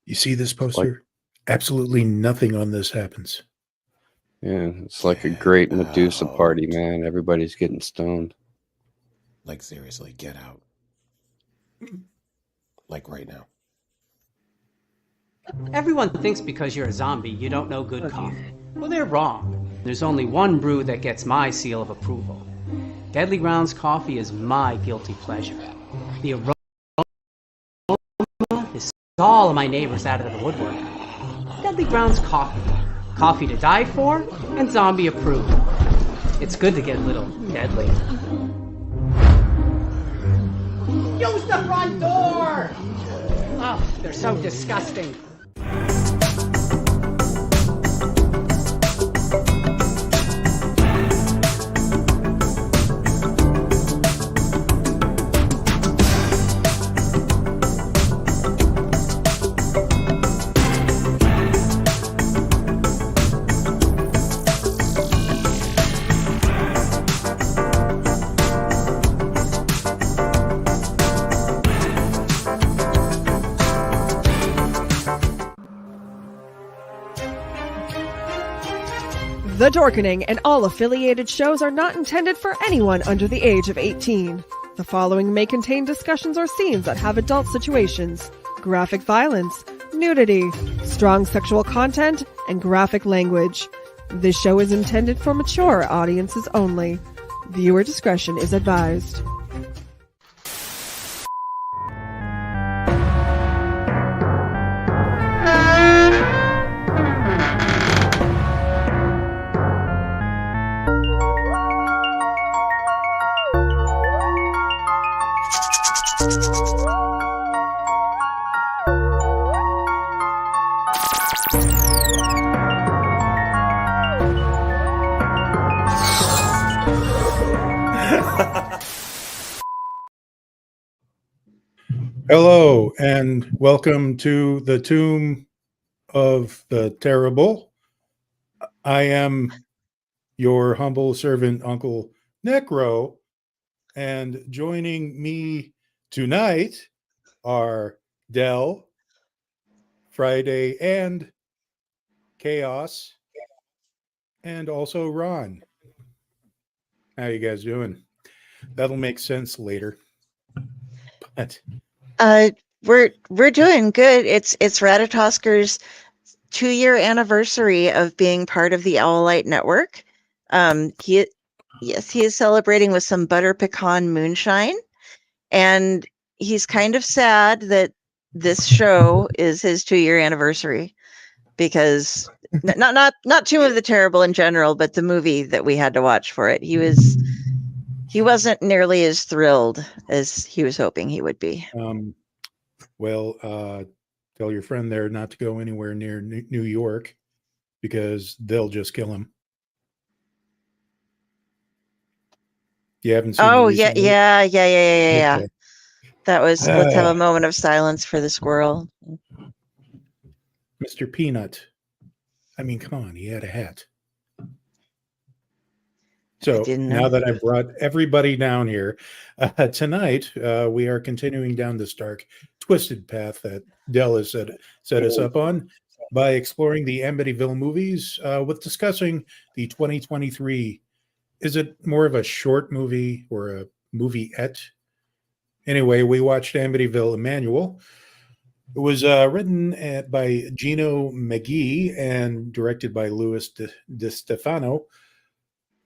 You see this Like, poster? Absolutely nothing on this happens. yeah, it's like a great Medusa party, man. Everybody's getting stoned. Like, seriously, get out. Like, right now. Everyone thinks because you're a zombie, you don't know good coffee. Well, they're wrong. There's only one brew that gets my seal of approval. Deadly Grounds coffee is my guilty pleasure. The aroma is all of my neighbors out of the woodwork. Deadly Grounds coffee. Coffee to die for and zombie approved. It's good to get a little deadly. Use the front door! Oh, they're so disgusting. The Dorkening and all affiliated shows are not intended for anyone under the age of 18. The following may contain discussions or scenes that have adult situations, graphic violence, nudity, strong sexual content, and graphic language. This show is intended for mature audiences only. Viewer discretion is advised. Hello, and welcome to the Tomb of the Terrible. I am your humble servant, UncleNecRo, and joining me tonight are Del, Friday, and Chaos, and also Ron. How you guys doing? That'll make sense later. But we're doing good. It's Ratatosker's 2-year anniversary of being part of the Owlite Network. He is celebrating with some butter pecan moonshine, and he's kind of sad that this show is his 2-year anniversary because not Tomb of the Terrible in general, but the movie that we had to watch for it. He wasn't nearly as thrilled as he was hoping he would be. Tell your friend there not to go anywhere near New York because they'll just kill him. You haven't seen? Oh, yeah. That was, let's have a moment of silence for the squirrel. Mr. Peanut. I mean, come on, he had a hat. So now that I've brought everybody down here, tonight we are continuing down this dark, twisted path that Del has set us up on by exploring the Amityville movies with discussing the 2023. Is it more of a short movie or a movie-ette? Anyway, we watched Amityville Emanuelle. It was written by Gino McGee and directed by Louis Di Stefano.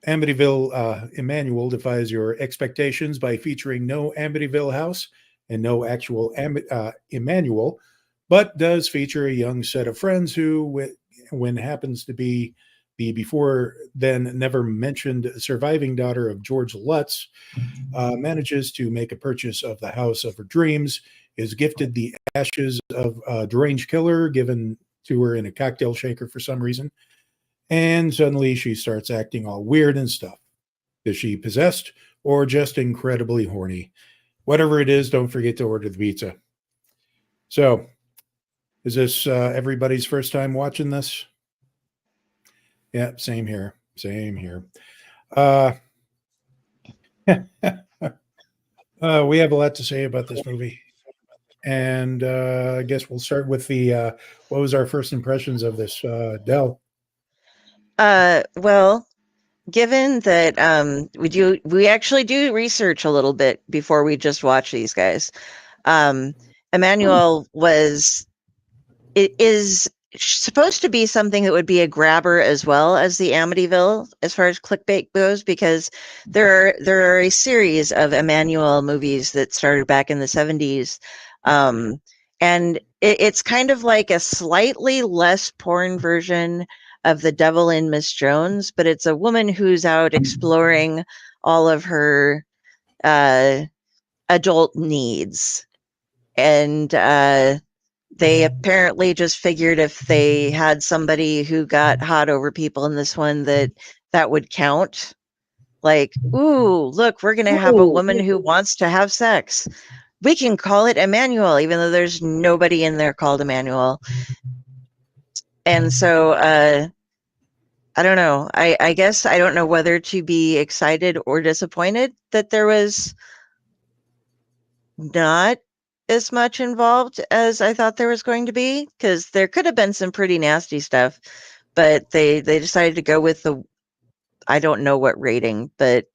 Amityville Emanuelle defies your expectations by featuring no Amityville house and no actual Emmanuel, but does feature a young set of friends who, when happens to be the before then never mentioned surviving daughter of George Lutz, manages to make a purchase of the house of her dreams, is gifted the ashes of a deranged killer given to her in a cocktail shaker for some reason. And suddenly she starts acting all weird and stuff. Is she possessed or just incredibly horny? Whatever it is, don't forget to order the pizza. So, is this everybody's first time watching this? Yeah, same here. Same here. We have a lot to say about this movie. And I guess we'll start with the what was our first impressions of this, Del? Well, given that we actually do research a little bit before we just watch these guys. Emmanuelle is supposed to be something that would be a grabber as well as the Amityville as far as clickbait goes, because there are a series of Emmanuelle movies that started back in the 70s. And it's kind of like a slightly less porn version of The Devil in Miss Jones, but it's a woman who's out exploring all of her adult needs. And they apparently just figured if they had somebody who got hot over people in this one, that would count. Like, ooh, look, we're going to have a woman who wants to have sex. We can call it Emmanuelle, even though there's nobody in there called Emmanuelle. And so, I don't know. I guess I don't know whether to be excited or disappointed that there was not as much involved as I thought there was going to be, because there could have been some pretty nasty stuff, but they decided to go with I don't know what rating, but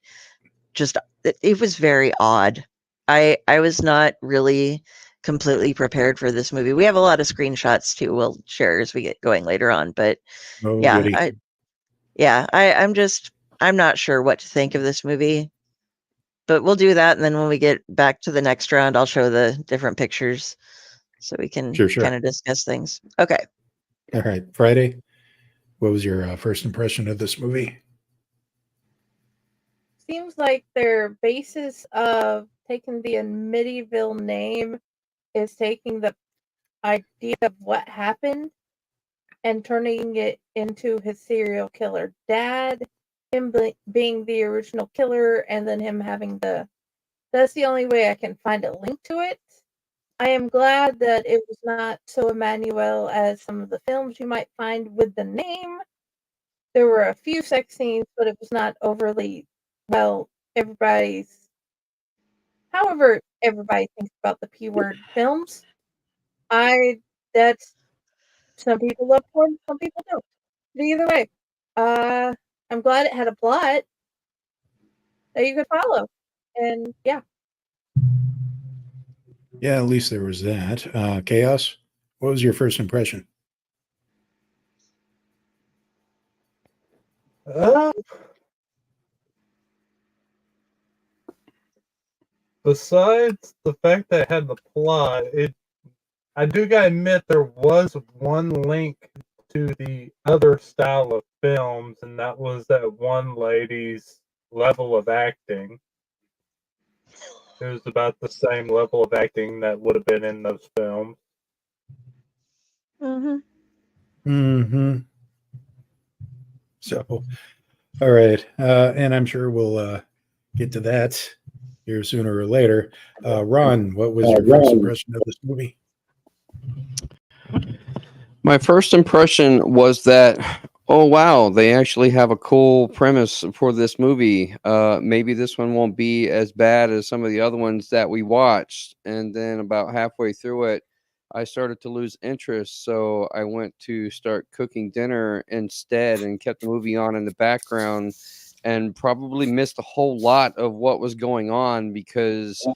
just it was very odd. I was not really completely prepared for this movie. We have a lot of screenshots too we'll share as we get going later on, but Goody. I'm not sure what to think of this movie. But we'll do that, and then when we get back to the next round, I'll show the different pictures so we can Sure. kind of discuss things. Okay. All right, Friday. What was your first impression of this movie? Seems like their basis of taking the Amityville name is taking the idea of what happened and turning it into his serial killer dad, him being the original killer, and then him having that's the only way I can find a link to it. I am glad that it was not so Emmanuelle as some of the films you might find with the name. There were a few sex scenes, but it was not overly, well, however everybody thinks about the P-word films. That's, some people love porn, some people don't. But either way, I'm glad it had a plot that you could follow. And yeah. Yeah, at least there was that. Chaos, what was your first impression? Besides the fact that it had the plot, I do gotta admit there was one link to the other style of films, and that was that one lady's level of acting. It was about the same level of acting that would have been in those films. So, all right, and I'm sure we'll get to that here sooner or later. Ron, what was your first impression of this movie? My first impression was that, oh wow, they actually have a cool premise for this movie. Maybe this one won't be as bad as some of the other ones that we watched. And then about halfway through it, I started to lose interest, so I went to start cooking dinner instead and kept the movie on in the background, and probably missed a whole lot of what was going on because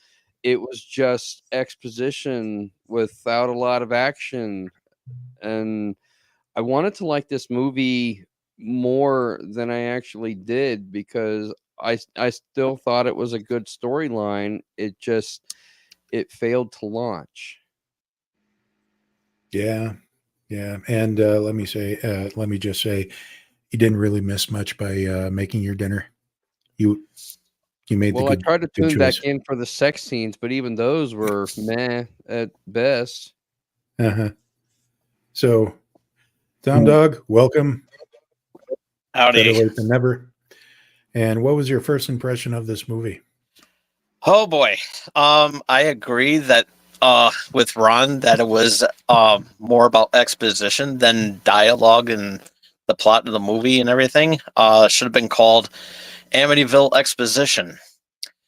it was just exposition without a lot of action. And I wanted to like this movie more than I actually did because I still thought it was a good storyline. It failed to launch. Yeah, and let me just say, you didn't really miss much by making your dinner. You made Well, the good. I tried to good tune back choice. in for the sex scenes, but even those were meh at best. So, Tom Dog, welcome. Better Howdy. late than never. And what was your first impression of this movie? Oh boy. I agree that with Ron that it was more about exposition than dialogue and the plot of the movie and everything. Should have been called Amityville Exposition.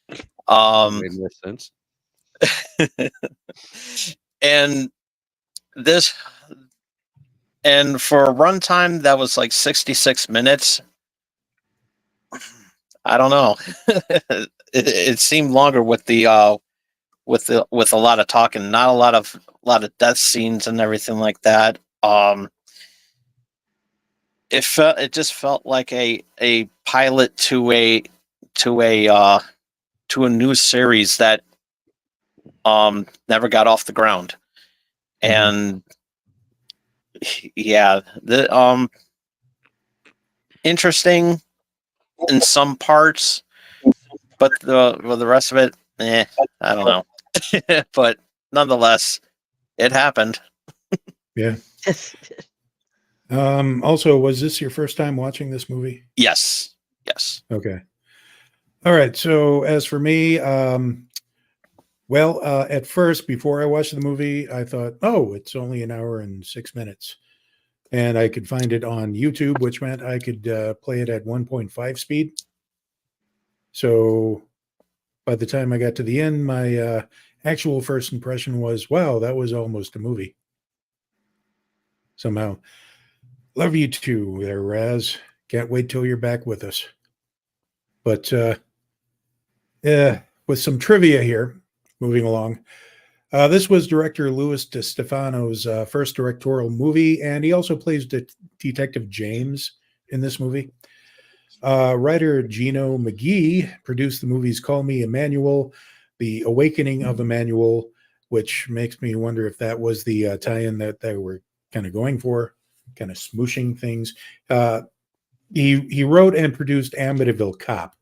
Made more sense. and this, and for a runtime that was like 66 minutes, I don't know. It seemed longer with the with a lot of talking, not a lot of death scenes and everything like that. It just felt like a pilot to a new series that never got off the ground. And yeah, the interesting in some parts, but the rest of it, I don't know. But nonetheless, it happened. Yeah. Also, was this your first time watching this movie? Yes. Okay. All right. So as for me, at first, before I watched the movie, I thought, oh, it's only an hour and 6 minutes. And I could find it on YouTube, which meant I could play it at 1.5 speed. So by the time I got to the end, my actual first impression was, wow, that was almost a movie. Somehow. Love you too there, Raz. Can't wait till you're back with us. But with some trivia here, moving along. This was director Louis DeStefano's first directorial movie, and he also plays Detective James in this movie. Writer Gino McGee produced the movies Call Me Emmanuelle, The Awakening of Emmanuelle, which makes me wonder if that was the tie-in that they were kind of going for, kind of smooshing things. He wrote and produced Amityville Cop.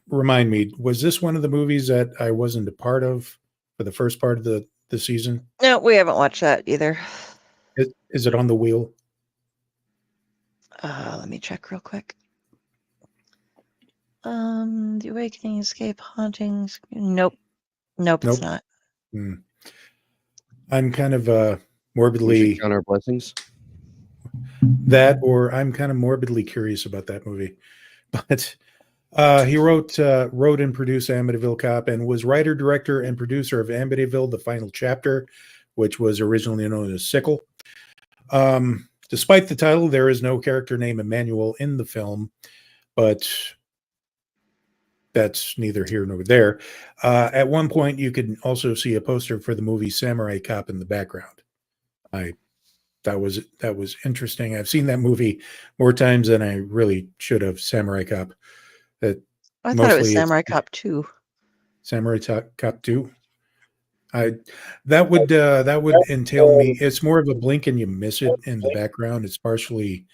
Remind me, was this one of the movies that I wasn't a part of for the first part of the season? No, we haven't watched that either. Is it on the wheel? Let me check real quick. The Awakening, Escape, Hauntings. Nope, it's not. I'm kind of We morbidly should count our blessings. that, or I'm kind of morbidly curious about that movie. But he wrote and produced Amityville Cop and was writer, director, and producer of Amityville: The Final Chapter, which was originally known as Sickle. Despite the title, there is no character named Emmanuelle in the film, but that's neither here nor there. At one point, you could also see a poster for the movie Samurai Cop in the background. That was interesting. I've seen that movie more times than I really should have. Samurai Cop. I thought it was Samurai Cop 2. Samurai Cop 2. That would entail me. It's more of a blink and you miss it in the background. It's partially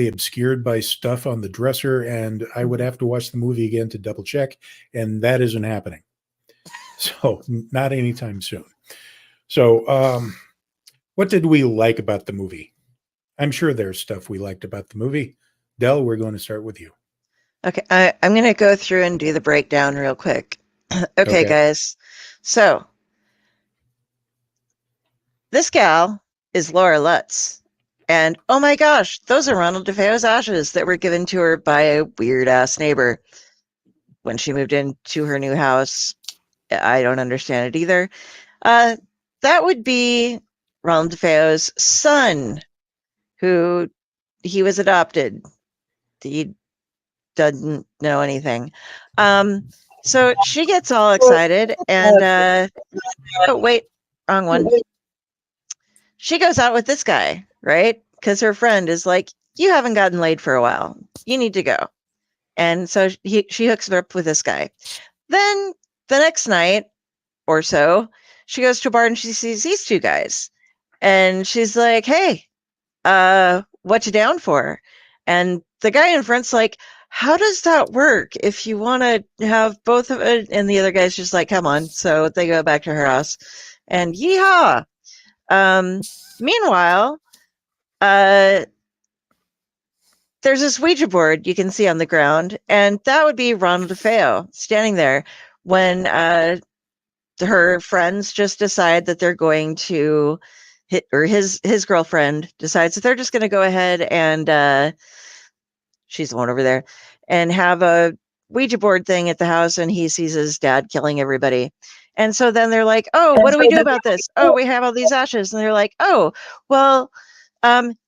obscured by stuff on the dresser, and I would have to watch the movie again to double check, and that isn't happening. So not anytime soon. So what did we like about the movie? I'm sure there's stuff we liked about the movie. Del, we're going to start with you. Okay, I'm going to go through and do the breakdown real quick. Okay, guys. So, this gal is Laura Lutz. And, oh my gosh, those are Ronald DeFeo's ashes that were given to her by a weird-ass neighbor when she moved into her new house. I don't understand it either. That would be Ronald DeFeo's son, who he was adopted. He doesn't know anything. So she gets all excited and oh wait, wrong one. She goes out with this guy, right? Because her friend is like, you haven't gotten laid for a while. You need to go. And so she hooks her up with this guy. Then the next night or so, she goes to a bar and she sees these two guys. And she's like, hey, what you down for? And the guy in front's like, how does that work if you want to have both of it? And the other guy's just like, come on. So they go back to her house and yeehaw. Meanwhile, there's this Ouija board you can see on the ground, and that would be Ronald DeFeo standing there when her friends just decide that they're going to his girlfriend decides that they're just going to go ahead and she's the one over there and have a Ouija board thing at the house, and he sees his dad killing everybody. And so then they're like, "Oh, what do we do about this? Oh, we have all these ashes." And they're like, "Oh, well,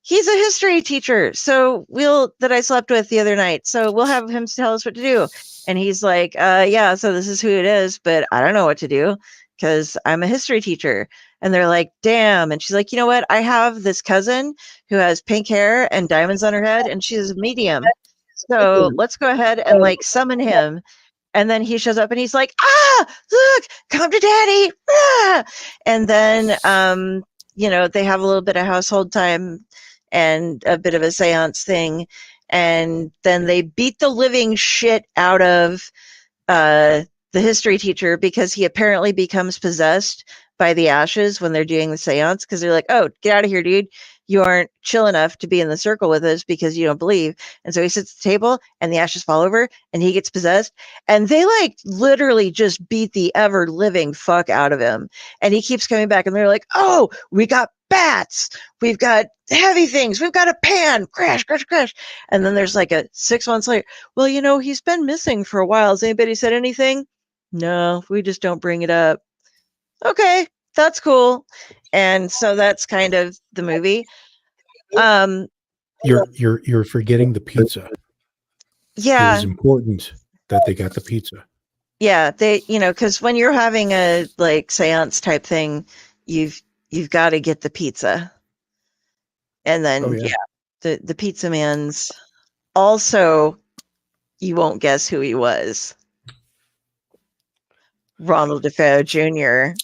he's a history teacher, that I slept with the other night. So we'll have him tell us what to do." And he's like, "Yeah, so this is who it is, but I don't know what to do because I'm a history teacher." And they're like, "Damn." And she's like, "You know what? I have this cousin who has pink hair and diamonds on her head, and she's a medium. So let's go ahead and like summon him." And then he shows up and he's like, "Ah, look, come to daddy." Ah! And then, they have a little bit of household time and a bit of a seance thing. And then they beat the living shit out of the history teacher because he apparently becomes possessed by the ashes when they're doing the seance, because they're like, "Oh, get out of here, dude. You aren't chill enough to be in the circle with us because you don't believe." And so he sits at the table and the ashes fall over and he gets possessed. And they like literally just beat the ever living fuck out of him. And he keeps coming back and they're like, "Oh, we got bats. We've got heavy things. We've got a pan. Crash, crash, crash." And then there's like a 6 months later, "Well, he's been missing for a while. Has anybody said anything?" "No, we just don't bring it up." Okay, that's cool. And so that's kind of the movie. You're forgetting the pizza. It Yeah, is important that they got the pizza. yeah. They, because when you're having a like seance type thing, you've got to get the pizza, and then Oh, yeah. the pizza man's also, you won't guess who he was. Ronald W Jr.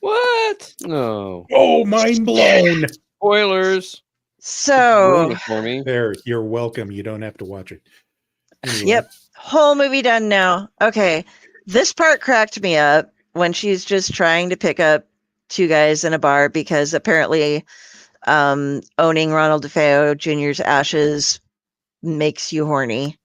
What? No. Oh, mind blown. Spoilers. So Ruined it for me. There, you're welcome. You don't have to watch it. Anyway. Yep. Whole movie done now. Okay. This part cracked me up when she's just trying to pick up two guys in a bar because apparently owning Ronald DeFeo Jr.'s ashes makes you horny,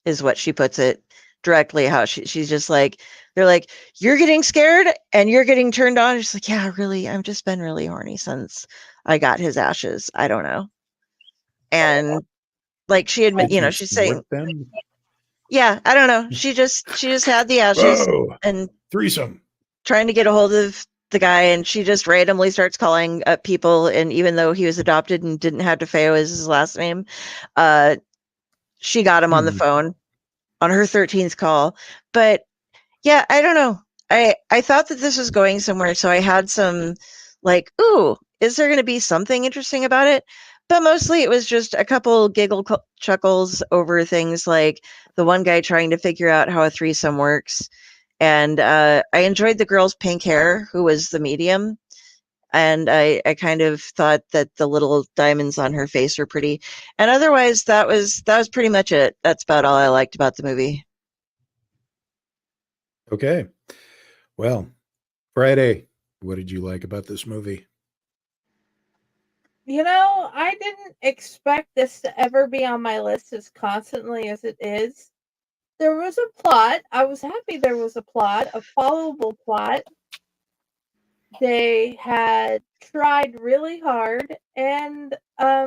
is what she puts it directly. How she's just like, they're like, "You're getting scared and you're getting turned on." She's like, "Yeah, really. I've just been really horny since I got his ashes. I don't know." And like she admit, Did she she's saying, snort them? "Yeah, I don't know." She just had the ashes Whoa, and threesome. trying to get a hold of the guy, and she just randomly starts calling up people. And even though he was adopted and didn't have DeFeo as his last name, she got him on the phone on her 13th call. But yeah, I don't know. I thought that this was going somewhere, so I had some like, ooh, is there going to be something interesting about it? But mostly it was just a couple giggle chuckles over things like the one guy trying to figure out how a threesome works. And I enjoyed the girl's pink hair, who was the medium. And I kind of thought that the little diamonds on her face were pretty. And otherwise, that was pretty much it. That's about all I liked about the movie. Okay. Well, Friday, what did you like about this movie? I didn't expect this to ever be on my list as constantly as it is. There was a plot. I was happy there was a plot, a followable plot. They had tried really hard, and I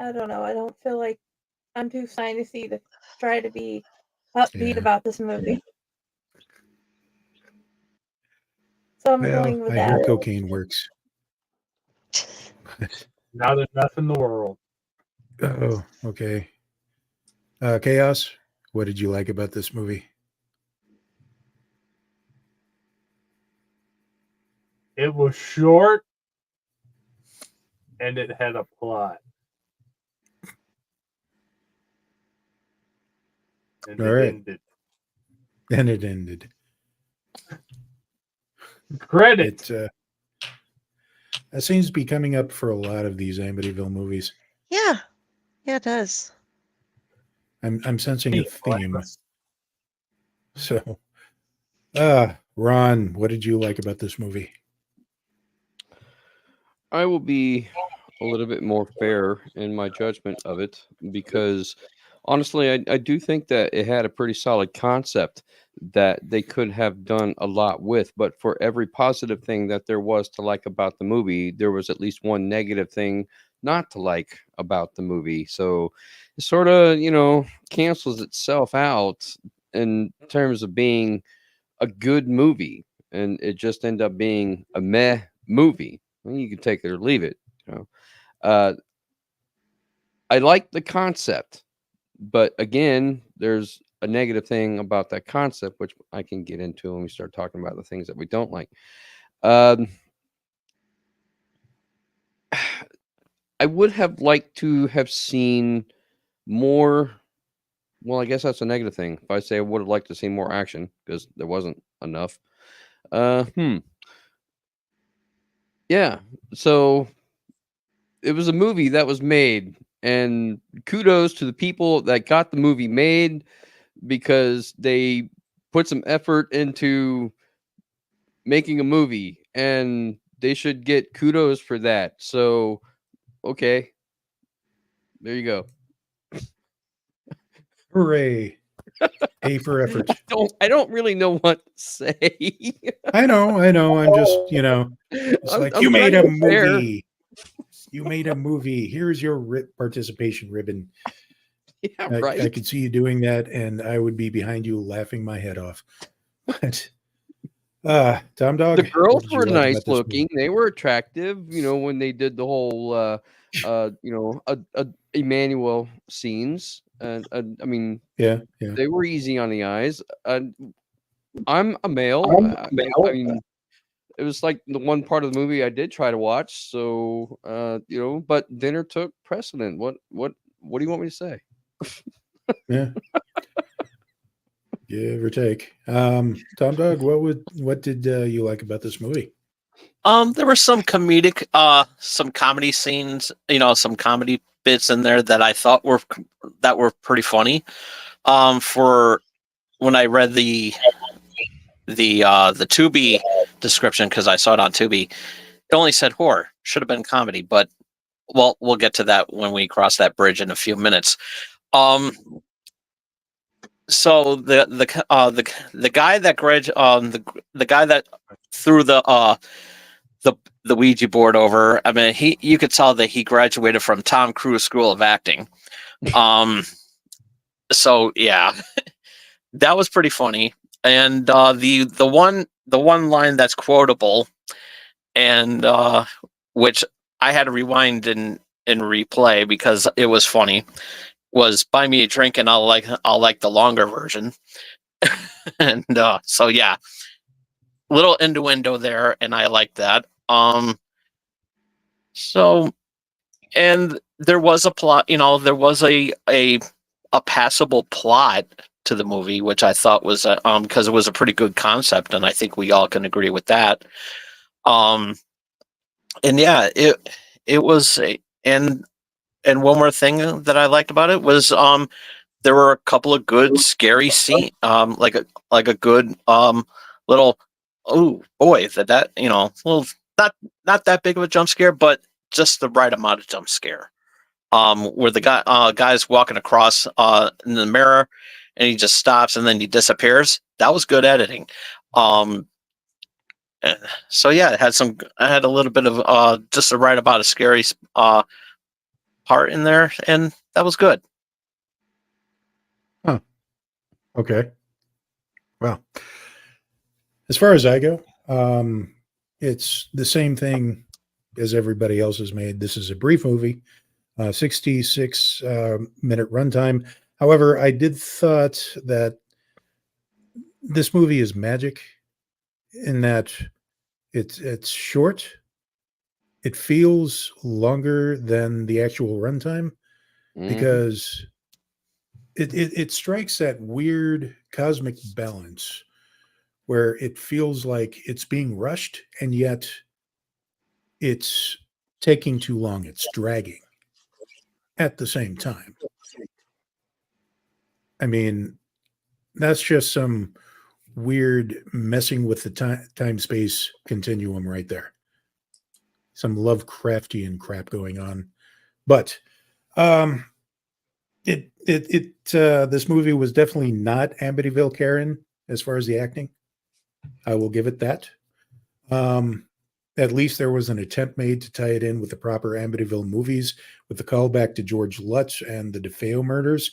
don't know. I don't feel like I'm too sinusy to try to be upbeat about this movie. So I'm going with I that. hear cocaine works. Not enough in the world. Oh, okay. Chaos, what did you like about this movie? It was short and it had a plot. And All it right. ended. And it ended. Credit. That seems to be coming up for a lot of these Amityville movies. Yeah, it does. I'm sensing a theme. So, Ron, what did you like about this movie? I will be a little bit more fair in my judgment of it because honestly, I do think that it had a pretty solid concept that they could have done a lot with. But for every positive thing that there was to like about the movie, there was at least one negative thing not to like about the movie. So it sort of, you know, cancels itself out in terms of being a good movie, and it just ended up being a meh movie. I mean, you can take it or leave it. You know, I like the concept, but again, there's a negative thing about that concept, which I can get into when we start talking about the things that we don't like. I would have liked to have seen more. Well, I guess that's a negative thing. If I say I would have liked to see more action because there wasn't enough. Yeah. So it was a movie that was made, and kudos to the people that got the movie made because they put some effort into making a movie, and they should get kudos for that. So, okay. There you go. Hooray. A for effort. I don't really know what to say. I know. I'm just, it's I'm- like I'm you made a trying to be fair. movie. You made a movie. Here's your participation ribbon. Yeah, I right. could see you doing that, and I would be behind you laughing my head off. But Tom Dog, The what girls did you were like about nice this movie? looking. They were attractive, you know, when they did the whole Emmanuelle scenes. And I mean, Yeah. they were easy on the eyes. I'm a male. I mean, it was like the one part of the movie I did try to watch. So, but dinner took precedent. What do you want me to say? Yeah. Give or take. Tom Dog, what did you like about this movie? There were some some comedy scenes, some comedy bits in there that I thought were pretty funny. For when I read the Tubi description, because I saw it on Tubi, it only said horror. Should have been comedy, but we'll get to that when we cross that bridge in a few minutes. So the guy that the guy that threw the Ouija board over. I mean, you could tell that he graduated from Tom Cruise School of Acting. So yeah, that was pretty funny. And the one line that's quotable, and which I had to rewind and replay because it was funny, was "Buy me a drink and I'll like the longer version." And so yeah, little innuendo there, and I like that. So, and there was a plot, there was a passable plot to the movie, which I thought was because it was a pretty good concept, and I think we all can agree with that. And yeah, it was and one more thing that I liked about it was there were a couple of good scary scenes, like a good little, oh boy, that little, not that big of a jump scare, but just the right amount of jump scare. Where the guy's walking across in the mirror, and he just stops and then he disappears. That was good editing. So yeah, I had a little bit of just the right amount of scary part in there, and that was good. Huh. Okay. Well, as far as I go, it's the same thing as everybody else has made. This is a brief movie, 66 minute runtime. However, I did thought that this movie is magic in that it's short. It feels longer than the actual runtime because it strikes that weird cosmic balance where it feels like it's being rushed and yet it's taking too long. It's dragging at the same time. I mean, that's just some weird messing with the time space continuum right there. Some Lovecraftian crap going on. But this movie was definitely not Amityville Karen as far as the acting. I will give it that. at least there was an attempt made to tie it in with the proper Amityville movies, with the callback to George Lutz and the DeFeo murders.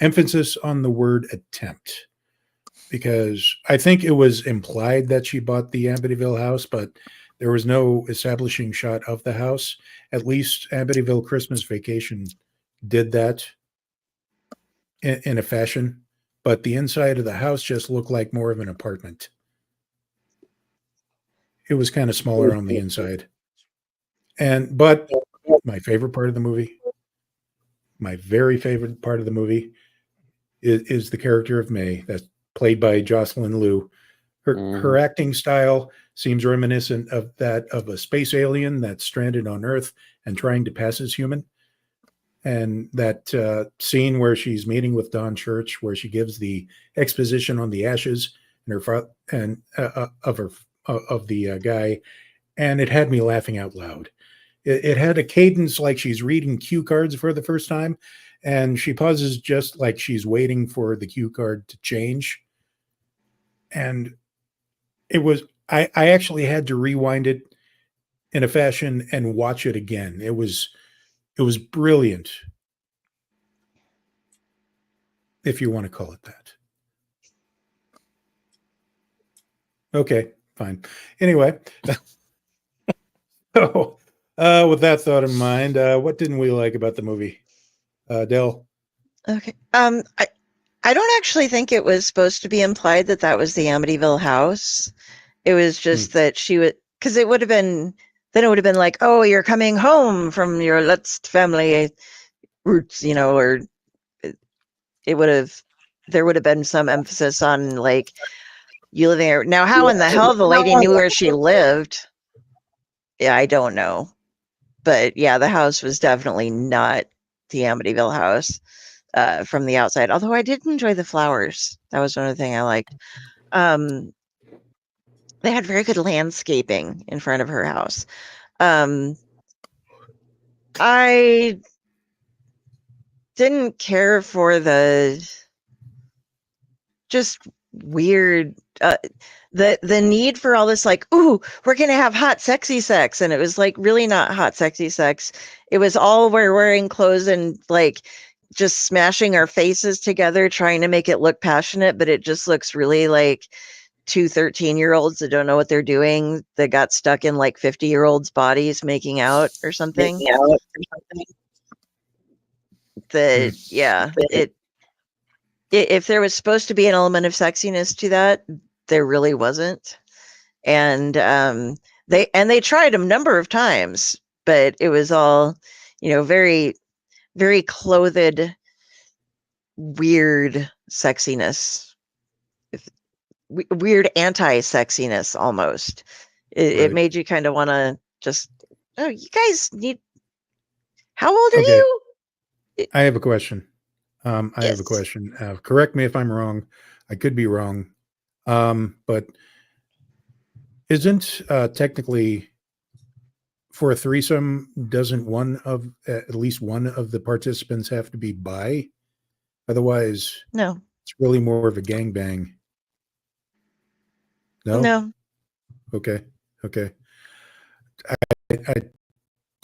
Emphasis on the word attempt, because I think it was implied that she bought the Amityville house, but there was no establishing shot of the house. At least Amityville Christmas Vacation did that in a fashion, but the inside of the house just looked like more of an apartment. It was kind of smaller on the inside. But my favorite part of the movie, my very favorite part of the movie is the character of May, that's played by Jocelyn Liu. Her acting style seems reminiscent of that of a space alien that's stranded on Earth and trying to pass as human. And that scene where she's meeting with Don Church, where she gives the exposition on the ashes and of the guy, and it had me laughing out loud. It had a cadence like she's reading cue cards for the first time, and she pauses just like she's waiting for the cue card to change. And it was, I actually had to rewind it in a fashion and watch it again. It was brilliant, if you want to call it that. Okay, fine. Anyway, so with that thought in mind, what didn't we like about the movie? Del? Okay. I don't actually think it was supposed to be implied that that was the Amityville house. It was just that she would, because it would have been, then it would have been like, oh, you're coming home from your Lutz family roots, you know, or it would have, there would have been some emphasis on like you living there. Now, how in the hell the lady knew where she lived? Yeah, I don't know. But yeah, the house was definitely not the Amityville house from the outside. Although I did enjoy the flowers. That was another thing I liked. They had very good landscaping in front of her house. I didn't care for the just weird the need for all this like, ooh, we're gonna have hot sexy sex, and it was like really not hot sexy sex. It was all we're wearing clothes and like just smashing our faces together trying to make it look passionate, but it just looks really like two 13-year-olds that don't know what they're doing, that got stuck in like 50-year-olds bodies making out or something. That yeah, if there was supposed to be an element of sexiness to that, there really wasn't. And they tried a number of times, but it was all, you know, very, very clothed, weird sexiness, weird anti-sexiness almost. It made you kind of want to just, oh, you guys need, how old are you? I have a question. I have a question. Correct me if I'm wrong. I could be wrong. But isn't technically for a threesome, doesn't at least one of the participants have to be bi? Otherwise, no, it's really more of a gangbang. No. Okay.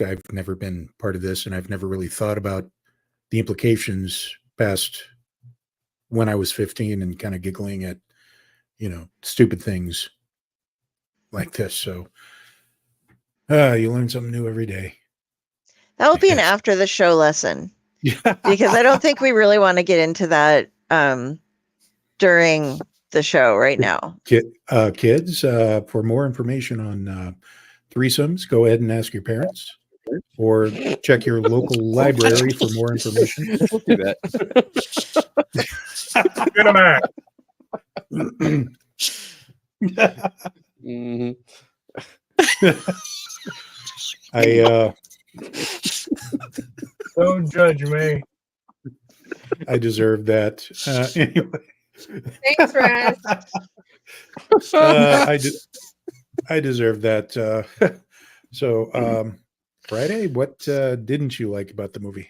I've never been part of this, and I've never really thought about the implications past when I was 15 and kind of giggling at, you know, stupid things like this. So you learn something new every day. That will be an after the show lesson. Because I don't think we really want to get into that during the show right now. Kids, for more information on threesomes, go ahead and ask your parents or check your local library for more information. Don't do that. Get him out. Don't judge me. I deserve that. Anyway. Thanks, Raz. I deserve that. So, Friday, what didn't you like about the movie?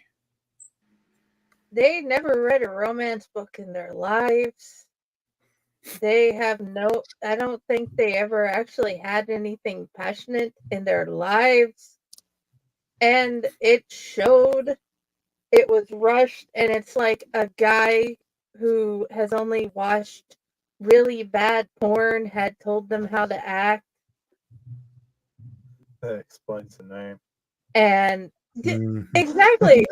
They never read a romance book in their lives. they have no, I don't think they ever actually had anything passionate in their lives. And it showed. It was rushed, and it's like a guy who has only watched really bad porn had told them how to act. That explains the name. And Mhm. exactly.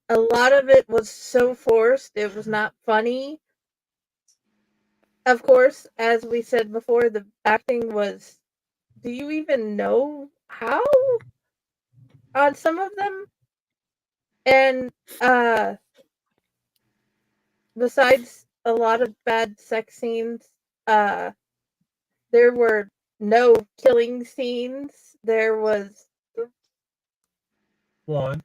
A lot of it was so forced. It was not funny. Of course, as we said before, the acting was, do you even know how on some of them? And besides a lot of bad sex scenes, there were no killing scenes. There was One,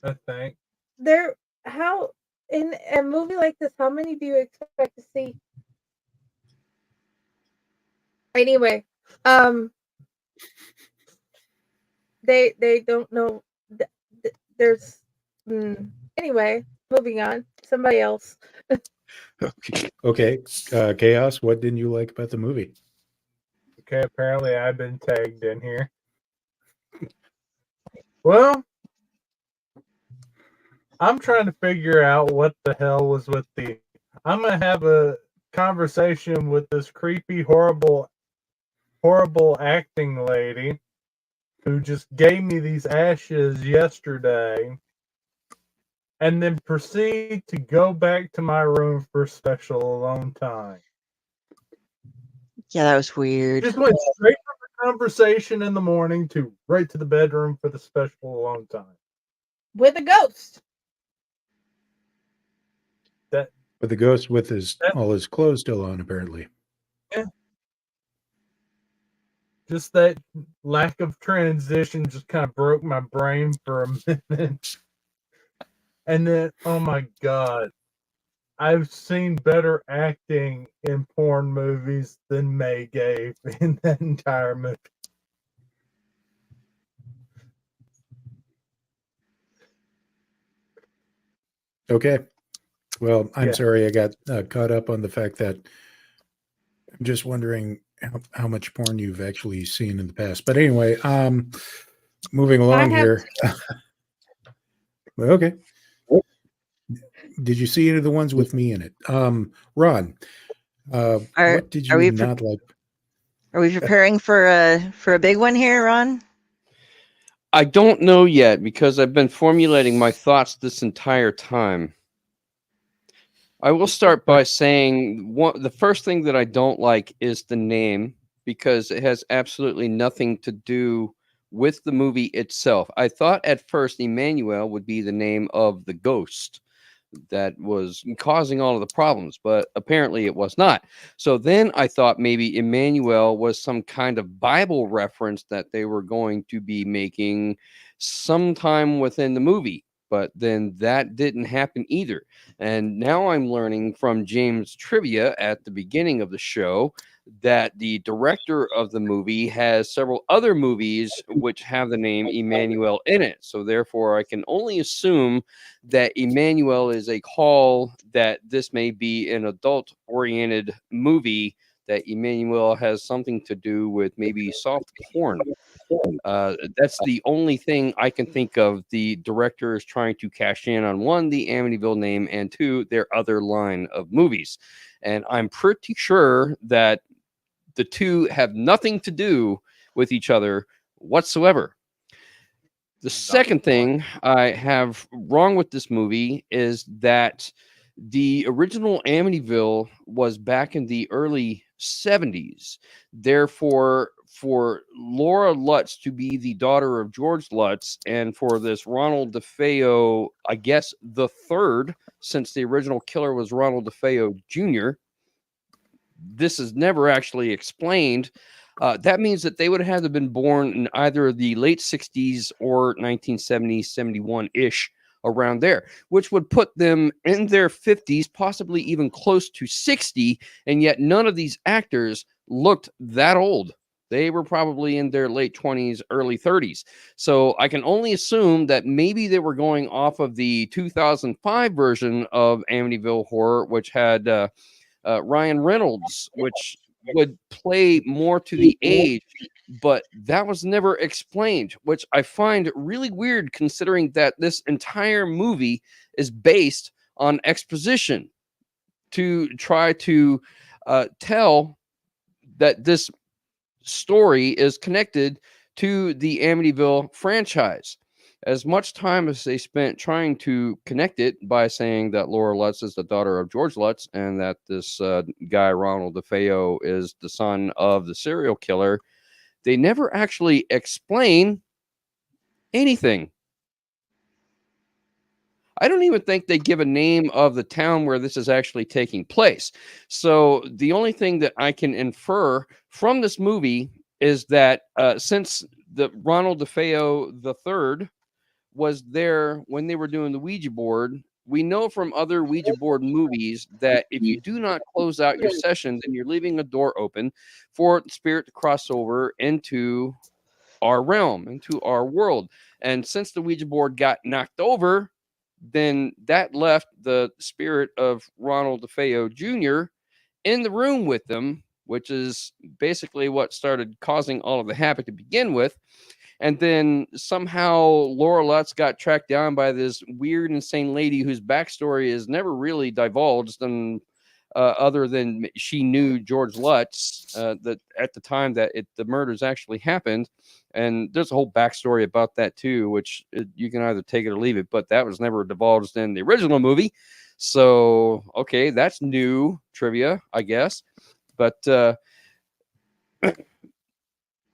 I think. there how in a movie like this, how many do you expect to see? Anyway, they don't know. There's anyway. Moving on. Somebody else. Okay, Chaos. What didn't you like about the movie? Okay, apparently I've been tagged in here. Well, I'm trying to figure out what the hell was with the. I'm gonna have a conversation with this creepy, horrible acting lady who just gave me these ashes yesterday, and then proceed to go back to my room for special alone time. Yeah, that was weird. Just went straight from the conversation in the morning to right to the bedroom for the special alone time. With a ghost. That But the ghost with all his clothes still on, apparently. Yeah. Just that lack of transition just kind of broke my brain for a minute. And then, oh my God, I've seen better acting in porn movies than May gave in that entire movie. Okay. Well, I'm Yeah. sorry I got caught up on the fact that I'm just wondering how much porn you've actually seen in the past. But anyway, moving along here. Okay. Did you see any of the ones with me in it? Ron, what did you not like? Are we preparing for a big one here, Ron? I don't know yet because I've been formulating my thoughts this entire time. I will start by saying the first thing that I don't like is the name because it has absolutely nothing to do with the movie itself. I thought at first Emmanuelle would be the name of the ghost that was causing all of the problems, but apparently it was not. So then I thought maybe Emmanuelle was some kind of Bible reference that they were going to be making sometime within the movie. But then that didn't happen either. And now I'm learning from James' trivia at the beginning of the show that the director of the movie has several other movies which have the name Emmanuelle in it. So therefore, I can only assume that Emmanuelle is a call that this may be an adult-oriented movie, that Emmanuelle has something to do with maybe soft porn. That's the only thing I can think of. The director is trying to cash in on one, the Amityville name, and two, their other line of movies. And I'm pretty sure that the two have nothing to do with each other whatsoever. The second thing I have wrong with this movie is that the original Amityville was back in the early 70s. Therefore, for Laura Lutz to be the daughter of George Lutz and for this Ronald DeFeo, I guess the third, since the original killer was Ronald DeFeo Jr., this is never actually explained. That means that they would have had to have been born in either the late 60s or 1970s, 71-ish, around there, which would put them in their 50s, possibly even close to 60, and yet none of these actors looked that old. They were probably in their late 20s, early 30s. So I can only assume that maybe they were going off of the 2005 version of Amityville Horror, which had Ryan Reynolds, which would play more to the age, but that was never explained, which I find really weird considering that this entire movie is based on exposition to try to tell that this story is connected to the Amityville franchise. As much time as they spent trying to connect it by saying that Laura Lutz is the daughter of George Lutz and that this guy, Ronald DeFeo, is the son of the serial killer, they never actually explain anything. I don't even think they give a name of the town where this is actually taking place. So the only thing that I can infer from this movie is that since the Ronald DeFeo III was there when they were doing the Ouija board, we know from other Ouija board movies that if you do not close out your session, then you're leaving a door open for the spirit to cross over into our realm, into our world. And since the Ouija board got knocked over, then that left the spirit of Ronald DeFeo Jr. in the room with them, which is basically what started causing all of the havoc to begin with. And then somehow Laura Lutz got tracked down by this weird, insane lady whose backstory is never really divulged, and other than she knew George Lutz that at the time that the murders actually happened. And there's a whole backstory about that too, which you can either take it or leave it, but that was never divulged in the original movie. So, okay, that's new trivia, I guess. But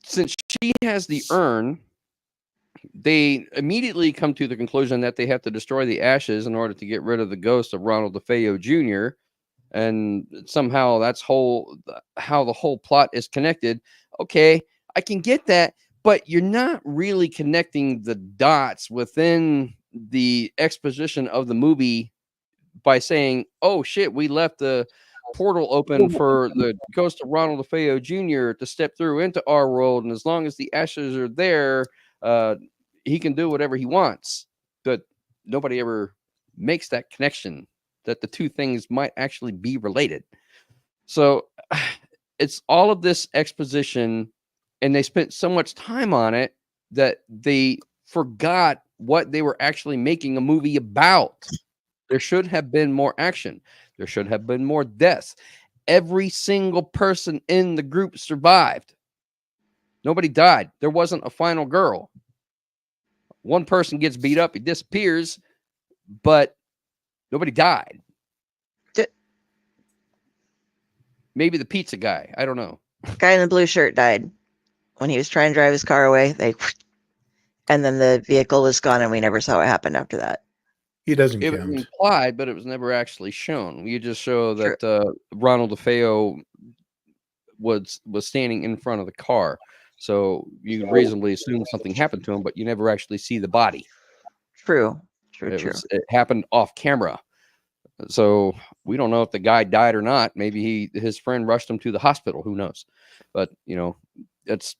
since she has the urn, they immediately come to the conclusion that they have to destroy the ashes in order to get rid of the ghost of Ronald DeFeo Jr. And somehow that's how the whole plot is connected. Okay, I can get that, but you're not really connecting the dots within the exposition of the movie by saying, oh shit, we left the portal open for the ghost of Ronald DeFeo Jr. to step through into our world, and as long as the ashes are there, he can do whatever he wants. But nobody ever makes that connection that the two things might actually be related. So it's all of this exposition, and they spent so much time on it that they forgot what they were actually making a movie about. There should have been more action. There should have been more deaths. Every single person in the group survived. Nobody died. There wasn't a final girl. One person gets beat up, he disappears, but nobody died. Maybe the pizza guy. I don't know. Guy in the blue shirt died when he was trying to drive his car away. And then the vehicle was gone, and we never saw what happened after that. He doesn't It count. was implied, but it was never actually shown. You just show that Ronald DeFeo was standing in front of the car, so you can reasonably assume something happened to him, but you never actually see the body. True. It happened off camera, so we don't know if the guy died or not. Maybe his friend rushed him to the hospital. Who knows? But that's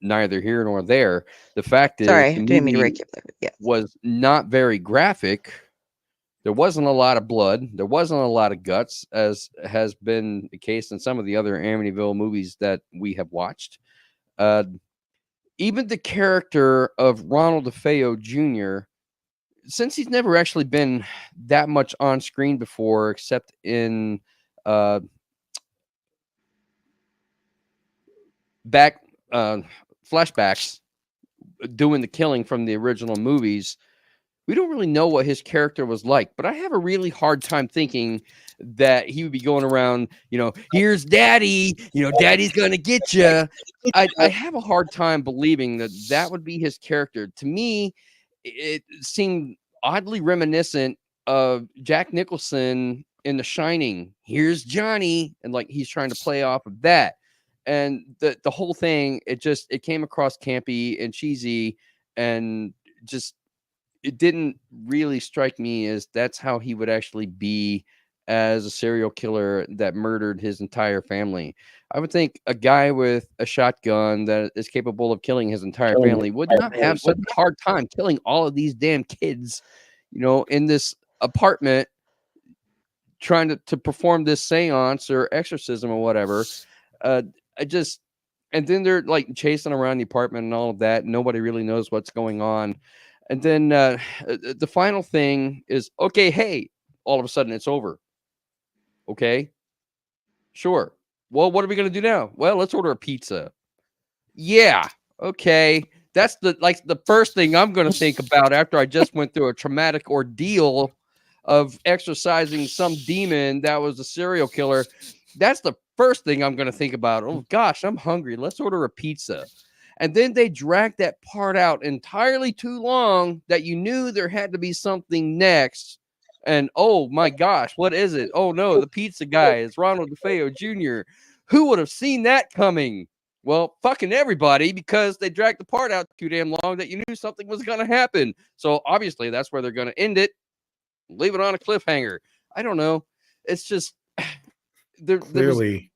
neither here nor there. The fact is, Sorry, the didn't mean to movie break you up there. Yeah. was not very graphic. There wasn't a lot of blood. There wasn't a lot of guts, as has been the case in some of the other Amityville movies that we have watched. Even the character of Ronald DeFeo Jr., since he's never actually been that much on screen before, except in flashbacks, doing the killing from the original movies, we don't really know what his character was like. But I have a really hard time thinking that he would be going around, here's daddy, daddy's gonna get you. I have a hard time believing that would be his character. To me, it seemed oddly reminiscent of Jack Nicholson in The Shining. Here's Johnny, and like he's trying to play off of that. And the whole thing, it came across campy and cheesy, and just it didn't really strike me as that's how he would actually be as a serial killer that murdered his entire family. I would think a guy with a shotgun that is capable of killing his entire family would not have such a hard time killing all of these damn kids, in this apartment trying to perform this seance or exorcism or whatever. And then they're like chasing around the apartment and all of that. Nobody really knows what's going on. And then the final thing is, okay, hey, all of a sudden it's over. Okay, sure. Well, what are we going to do now? Well, let's order a pizza. Yeah. Okay. That's the first thing I'm going to think about after I just went through a traumatic ordeal of exorcising some demon that was a serial killer. That's the first thing I'm going to think about. Oh gosh, I'm hungry. Let's order a pizza. And then they dragged that part out entirely too long that you knew there had to be something next. And oh my gosh, what is it? Oh no, the pizza guy is Ronald W Jr. Who would have seen that coming? Well, fucking everybody, because they dragged the part out too damn long that you knew something was going to happen. So obviously that's where they're going to end it. Leave it on a cliffhanger. I don't know. It's just clearly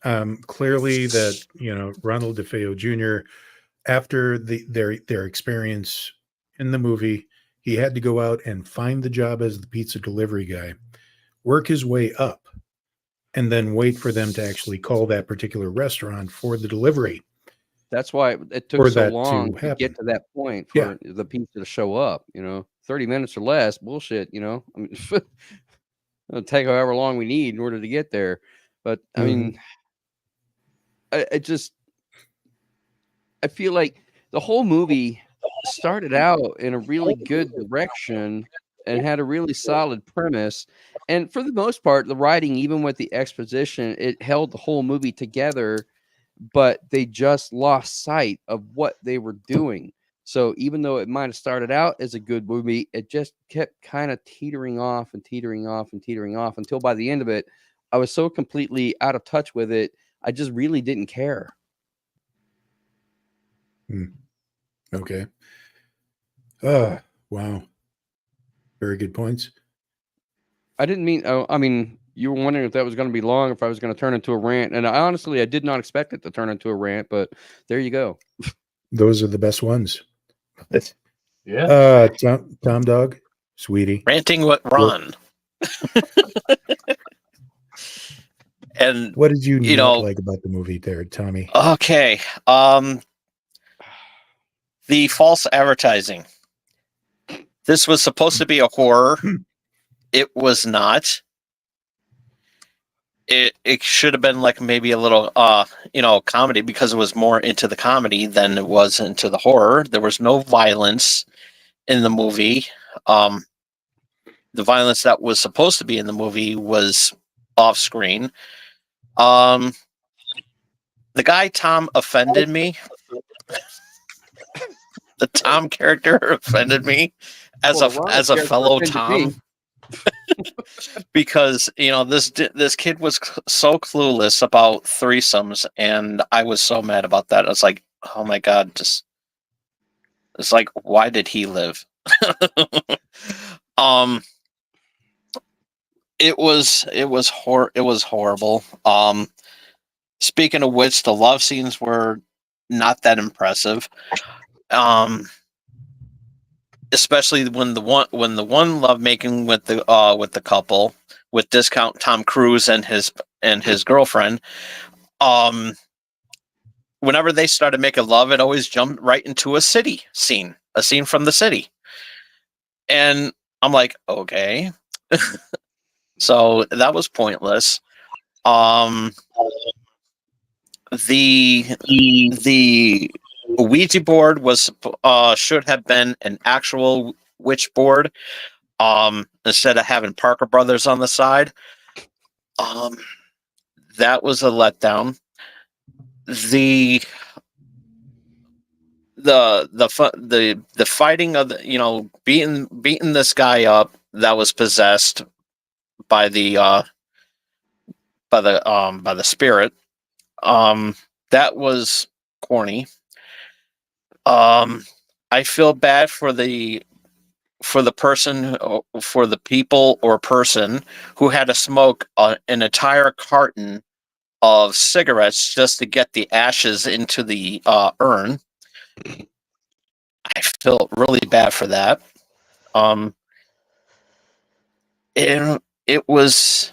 that Ronald DeFeo Jr. after their experience in the movie, he had to go out and find the job as the pizza delivery guy, work his way up, and then wait for them to actually call that particular restaurant for the delivery. That's why it took so long to get to that point for the pizza to show up. 30 minutes or less, bullshit. I mean, it'll take however long we need in order to get there. But I mean, I feel like the whole movie started out in a really good direction and had a really solid premise. And for the most part, the writing, even with the exposition, it held the whole movie together, but they just lost sight of what they were doing. So even though it might have started out as a good movie, it just kept kind of teetering off until by the end of it, I was so completely out of touch with it. I just really didn't care. Okay. Wow. Very good points. I didn't mean, I mean, you were wondering if that was going to be long, if I was going to turn into a rant. And I did not expect it to turn into a rant, but there you go. Those are the best ones. Yeah. Tom Dog, sweetie. Ranting with Ron. And what did you not like about the movie there, Tommy? Okay. The false advertising. This was supposed to be a horror. It was not. It should have been like maybe a little comedy, because it was more into the comedy than it was into the horror. There was no violence in the movie. The violence that was supposed to be in the movie was off screen. The guy Tom offended me. The Tom character offended me as a fellow Tom. Because this kid was so clueless about threesomes, and I was so mad about that. I was like, oh my god, it's like, why did he live? It was horrible. Speaking of which, the love scenes were not that impressive. Especially when the one love making with the couple, with discount Tom Cruise and his girlfriend, whenever they started making love, it always jumped right into a scene from the city, and I'm like, okay. So that was pointless. The Ouija board was should have been an actual witch board, instead of having Parker Brothers on the side. That was a letdown. The fighting of the, beating this guy up that was possessed by the spirit, that was corny. I feel bad for the for the person, for the people or person who had to smoke an entire carton of cigarettes just to get the ashes into the urn. I felt really bad for that. It was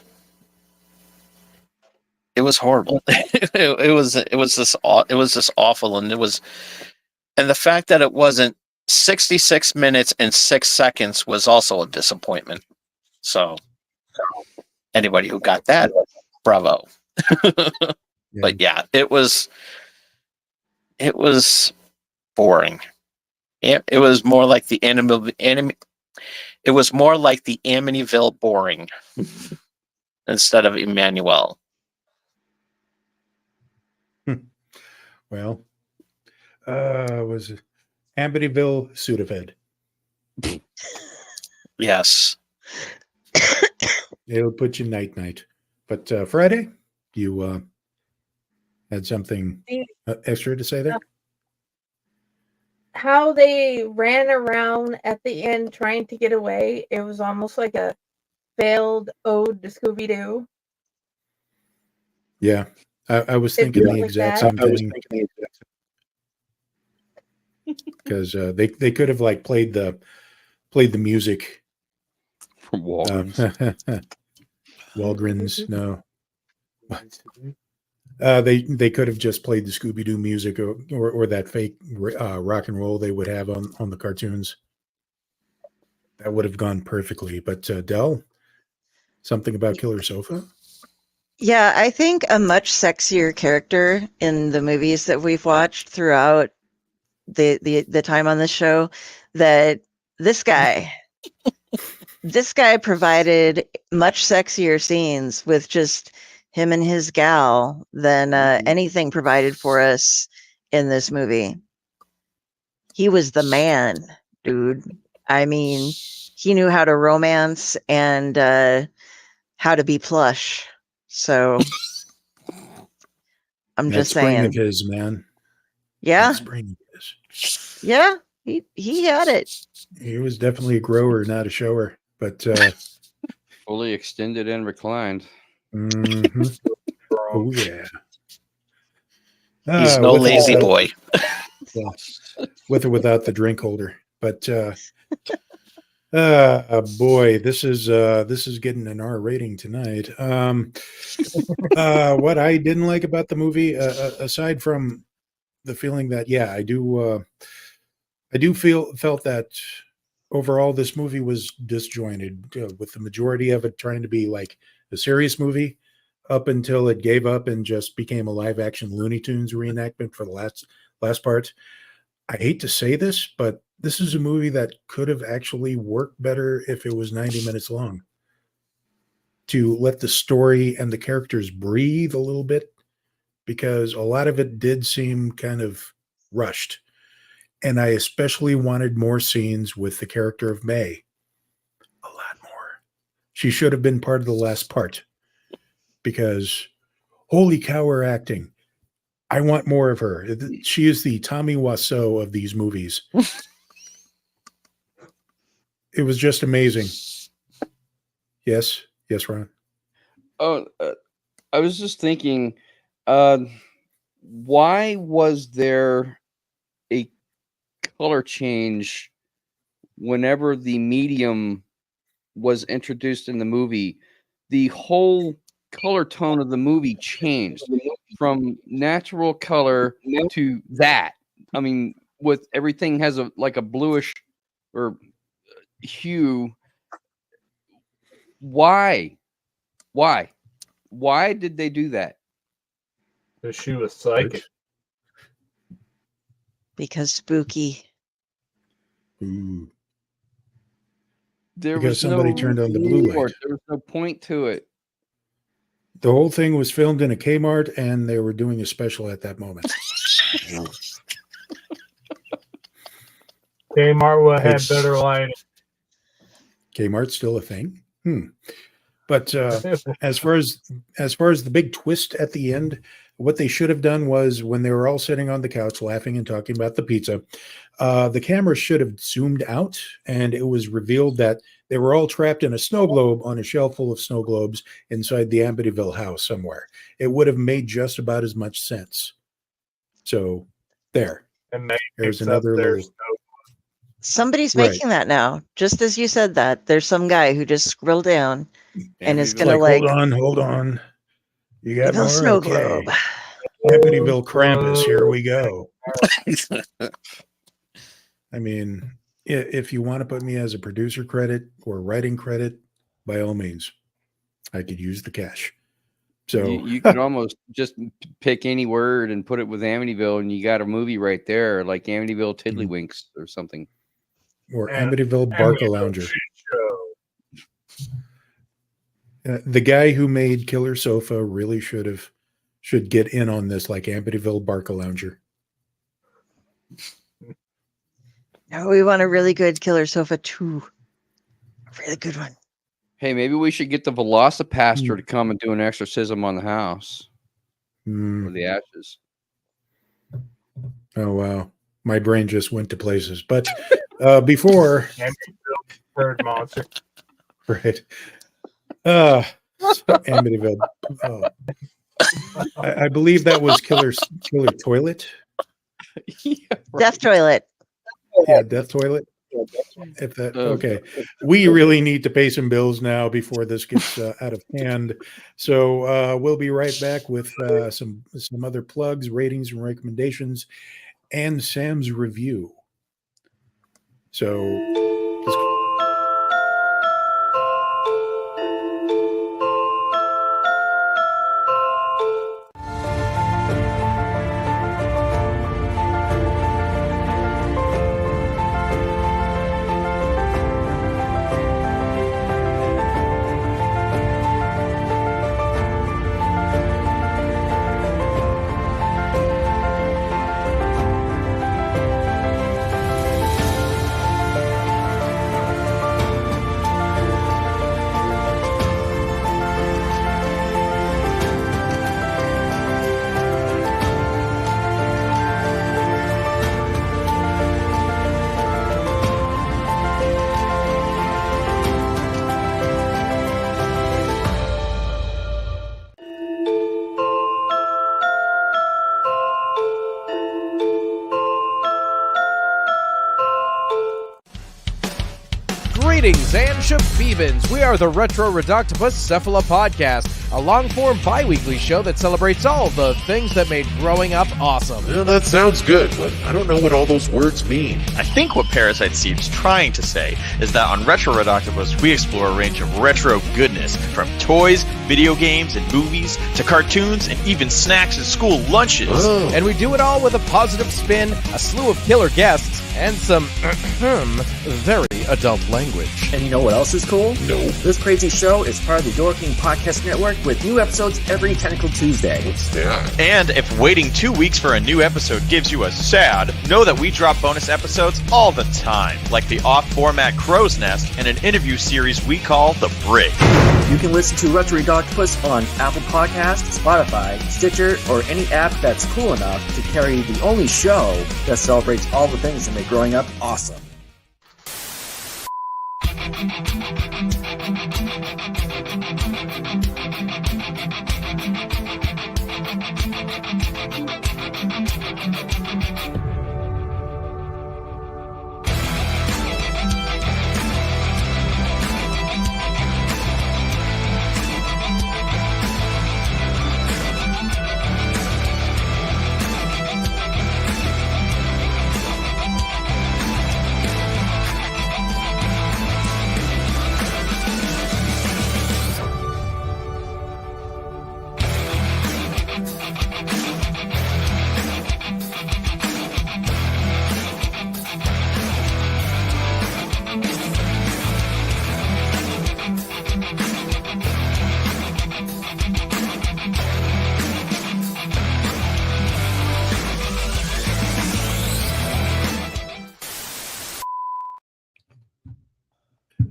horrible. it was just awful, and the fact that it wasn't 66 minutes and 6 seconds was also a disappointment. So anybody who got that, bravo. But yeah, it was boring. It was more like the it was more like the Amityville boring instead of Emmanuelle. Well, was it Amityville Sudafed? Yes. It'll put you night. But Friday, you had something extra to say there? How they ran around at the end trying to get away, it was almost like a failed ode to Scooby-Doo. Yeah, I was thinking the exact same thing. Because they could have like played the music from Walgreens. Walgreens, no. They could have just played the Scooby-Doo music or that fake rock and roll they would have on the cartoons. That would have gone perfectly. But Del, something about Killer Sofa? Yeah, I think a much sexier character in the movies that we've watched throughout the time on this show, that this guy provided much sexier scenes with just him and his gal than anything provided for us in this movie. He was the man, dude. I mean, he knew how to romance and how to be plush. So I'm That just spring saying. of his, man. Yeah. That spring of his. Yeah, he had it. He was definitely a grower, not a shower. But fully extended and reclined. Mm-hmm. Oh yeah. He's no lazy boy. Well, with or without the drink holder. But boy, this is getting an R rating tonight. What I didn't like about the movie, aside from the feeling that, yeah, I do felt that overall this movie was disjointed, with the majority of it trying to be like a serious movie up until it gave up and just became a live action Looney Tunes reenactment for the last part. I hate to say this, but this is a movie that could have actually worked better if it was 90 minutes long, to let the story and the characters breathe a little bit, because a lot of it did seem kind of rushed. And I especially wanted more scenes with the character of May. A lot more. She should have been part of the last part, because holy cow, her acting. I want more of her. She is the Tommy Wiseau of these movies. It was just amazing. Yes, Ron. Oh, I was just thinking, why was there a color change whenever the medium was introduced in the movie? The whole color tone of the movie changed from natural color to that. I mean, with everything has a bluish or hue. Why did they do that? Because she was psychic. Because spooky. Ooh. Because somebody turned on the blue light. There was no point to it. The whole thing was filmed in a Kmart, and they were doing a special at that moment. Kmart would have better lighting. Kmart's still a thing. But as far as the big twist at the end, what they should have done was when they were all sitting on the couch laughing and talking about the pizza, the camera should have zoomed out, and it was revealed that they were all trapped in a snow globe on a shelf full of snow globes inside the Amityville house somewhere. It would have made just about as much sense. So there. And maybe There's except another there's little. Somebody's Right. making that now. Just as you said that, there's some guy who just scrolled down and is Amityville. gonna like Hold on. You got Amityville more? snow Okay. globe. Amityville Krampus, here we go. I mean, if you want to put me as a producer credit or writing credit, by all means, I could use the cash. So You could almost just pick any word and put it with Amityville, and you got a movie right there, like Amityville Tiddlywinks or something. or And Amityville Barca Amityville Lounger. Shit Show. The guy who made Killer Sofa really should get in on this, like Amityville Barca Lounger. No, we want a really good Killer Sofa 2. A really good one. Hey, maybe we should get the Velocipaster to come and do an exorcism on the house Hmm. for the ashes. Oh wow, my brain just went to places. But before, Amityville Third Monster. right? Amityville. Oh. I believe that was Killer Toilet. Yeah, Death Toilet. Yeah, Death Toilet. If that okay, we really need to pay some bills now before this gets out of hand. So we'll be right back with some other plugs, ratings, and recommendations, and Sam's review. So. Greetings and shabebans. We are the Retro Reductopus Cephala Podcast, a long-form bi-weekly show that celebrates all the things that made growing up awesome. Well, that sounds good, but I don't know what all those words mean. I think what Parasite seems trying to say is that on Retro Redoctopus, we explore a range of retro goodness, from toys, video games, and movies, to cartoons, and even snacks and school lunches. Oh. And we do it all with a positive spin, a slew of killer guests, and some very adult language. And you know what else is cool? No. This crazy show is part of the Door King Podcast Network with new episodes every Tentacle Tuesday. What's that? And if waiting 2 weeks for a new episode gives you a sad, know that we drop bonus episodes all the time, like the off-format Crow's Nest and an interview series we call The Brig. You can listen to Retro Redoctopus on Apple Podcasts, Spotify, Stitcher, or any app that's cool enough to carry the only show that celebrates all the things that make growing up awesome.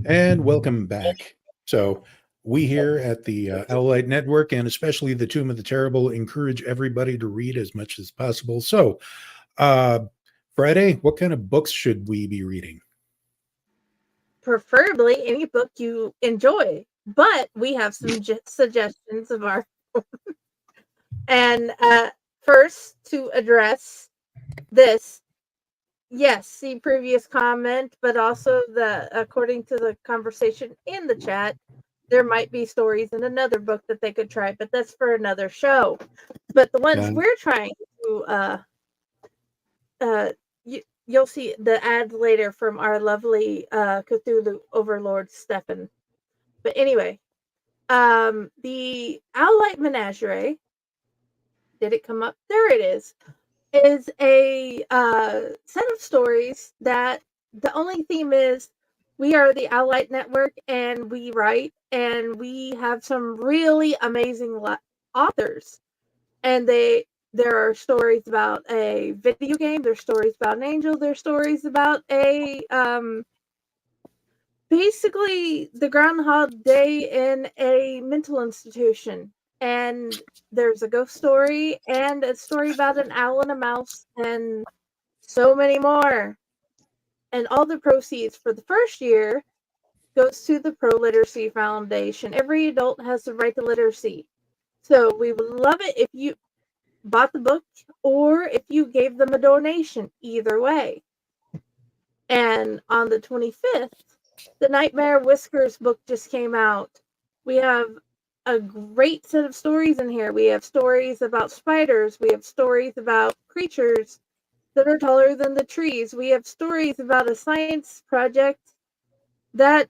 And welcome back. So we here at the Owlite Network, and especially the Tomb of the Terrible, encourage everybody to read as much as possible. So, Friday, what kind of books should we be reading? Preferably any book you enjoy, but we have some suggestions of our and first, to address this, yes, see previous comment, but also according to the conversation in the chat, there might be stories in another book that they could try, but that's for another show. But the ones we're trying to you'll see the ads later from our lovely Cthulhu overlord Stefan. But anyway, the Owlite Menagerie, did it come up? There it is a set of stories that the only theme is we are the Owlite Network and we write and we have some really amazing authors. And there are stories about a video game, there's stories about an angel, there's stories about a basically the Groundhog Day in a mental institution. And there's a ghost story and a story about an owl and a mouse and so many more. And all the proceeds for the first year goes to the Pro Literacy Foundation. Every adult has the right to literacy. So we would love it if you bought the book or if you gave them a donation, either way. And on the 25th, the Nightmare Whiskers book just came out. We have a great set of stories in here. We have stories about spiders. We have stories about creatures that are taller than the trees. We have stories about a science project that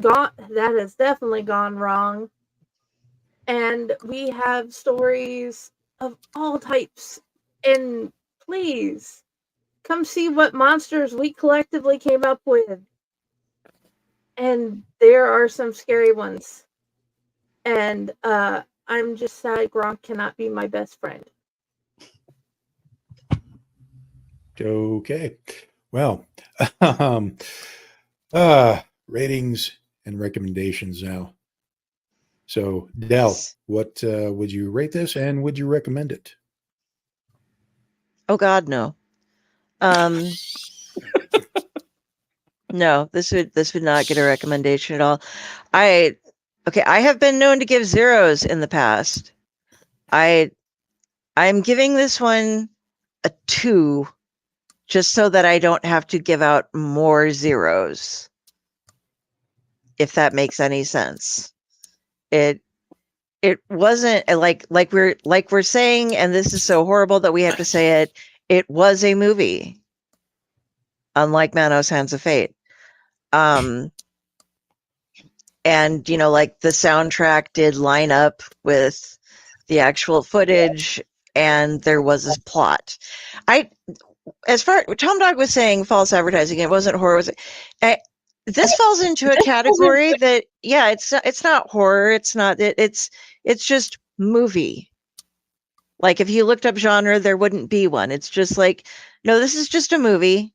has definitely gone wrong. And we have stories of all types. And please come see what monsters we collectively came up with. And there are some scary ones. And I'm just sad Gronk cannot be my best friend. Okay. Well, ratings and recommendations now. So, Del, what would you rate this and would you recommend it? Oh God, no. No, this would not get a recommendation at all. I have been known to give zeros in the past. I'm giving this one a 2, just so that I don't have to give out more zeros. If that makes any sense. It wasn't like we're saying, and this is so horrible that we have to say it. It was a movie, unlike Manos Hands of Fate. And like the soundtrack did line up with the actual footage, and there was this plot. As far Tom Dog was saying, false advertising. It wasn't horror. This falls into a category that, it's not horror. It's not. It's just movie. Like if you looked up genre, there wouldn't be one. It's just like, no, this is just a movie.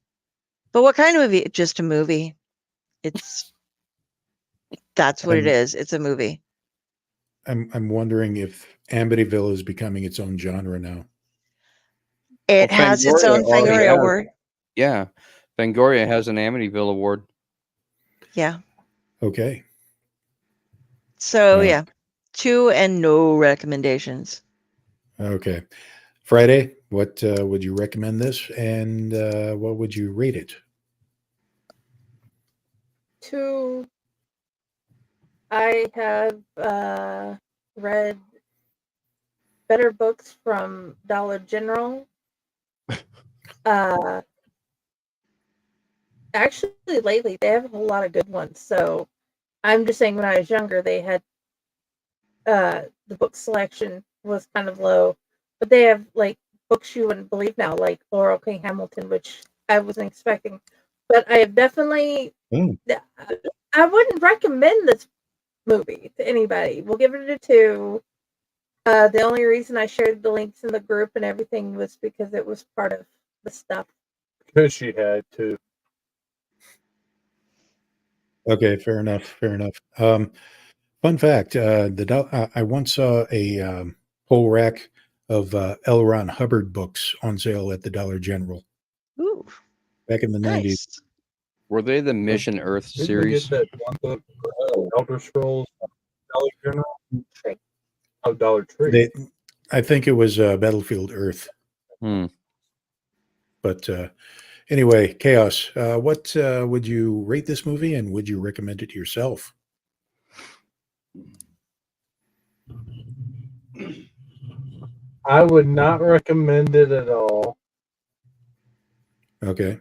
But what kind of movie? Just a movie. That's what it is. It's a movie. I'm wondering if Amityville is becoming its own genre now. It has its own Fangoria award. Yeah. Fangoria has an Amityville award. Yeah. Okay. So, 2 and no recommendations. Okay. Friday, what would you recommend this and what would you rate it? 2. I have read better books from Dollar General. Actually, lately they have a whole lot of good ones. So I'm just saying, when I was younger, they had the book selection was kind of low, but they have like books you wouldn't believe now, like Laurel King Hamilton, which I wasn't expecting. But I have definitely, I wouldn't recommend this movie to anybody. We'll give it a 2. The only reason I shared the links in the group and everything was because it was part of the stuff. Because she had to. Okay, fair enough. Fun fact: I once saw a whole rack of L. Ron Hubbard books on sale at the Dollar General Ooh, back in the 90s. nice. Were they the Mission Earth Didn't we series? get that one book, Elder Scrolls, Dollar General? Oh, Dollar Tree. I think it was Battlefield Earth. But anyway, Chaos, what would you rate this movie, and would you recommend it to yourself? I would not recommend it at all. Okay.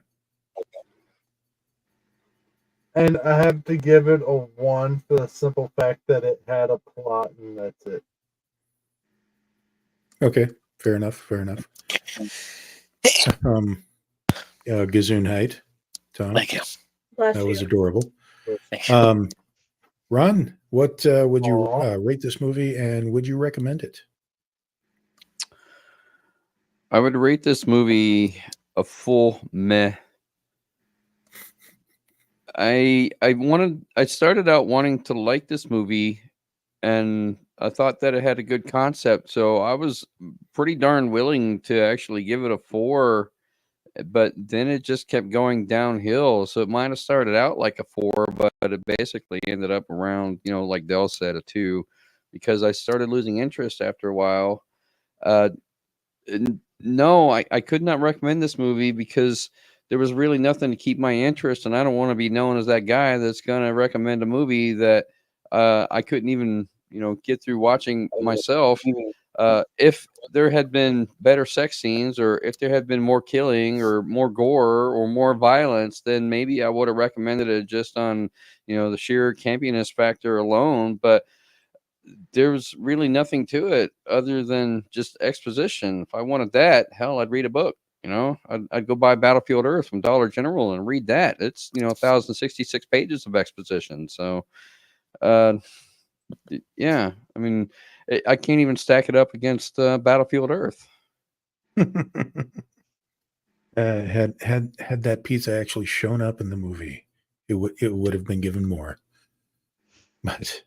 And I have to give it a 1 for the simple fact that it had a plot, and that's it. Okay. Fair enough. Fair enough. Gesundheit, Tom. Thank you. Bless That was you. adorable. Thank you. Ron, what would you Aw. rate this movie, and would you recommend it? I would rate this movie a full meh. I started out wanting to like this movie, and I thought that it had a good concept, so I was pretty darn willing to actually give it a 4, but then it just kept going downhill. So it might have started out like a 4, but it basically ended up around, like Dell said, a 2, because I started losing interest after a while. No, I could not recommend this movie because there was really nothing to keep my interest, and I don't want to be known as that guy that's going to recommend a movie that I couldn't even, get through watching myself. If there had been better sex scenes, or if there had been more killing or more gore or more violence, then maybe I would have recommended it just on, the sheer campiness factor alone. But there's really nothing to it other than just exposition. If I wanted that, hell, I'd read a book. I'd go buy Battlefield Earth from Dollar General and read that. It's 1,066 pages of exposition. So, yeah, I mean, I can't even stack it up against Battlefield Earth. Had that pizza actually shown up in the movie, it would have been given more. But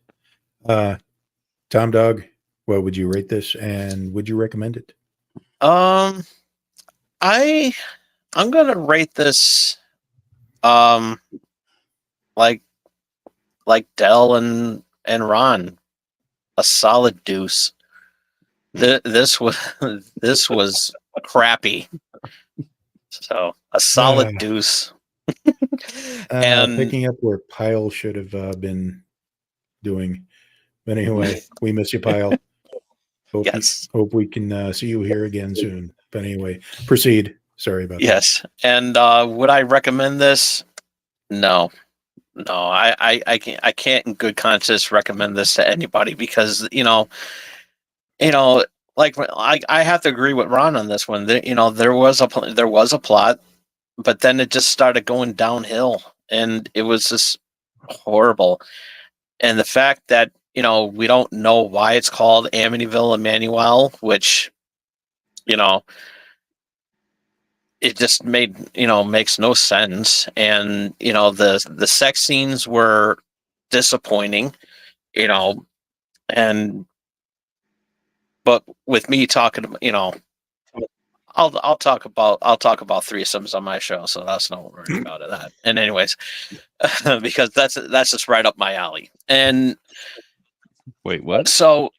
Tom Dog, what would you rate this, and would you recommend it? I'm gonna rate this like Dell and Ron, a solid deuce. This was crappy. So a solid deuce. And picking up where Pyle should have been doing. But anyway, we miss you, Pyle. Hope we can see you here again soon. But anyway, proceed. Sorry about that. Yes. And would I recommend this? No. I can't in good conscience recommend this to anybody because like I have to agree with Ron on this one. There was a plot, but then it just started going downhill, and it was just horrible. And the fact that we don't know why it's called Amityville Emanuelle, which it just makes no sense. And the sex scenes were disappointing, but with me talking, I'll talk about threesomes on my show, so that's not worrying about it. That. And anyways, because that's just right up my alley. And wait, what? So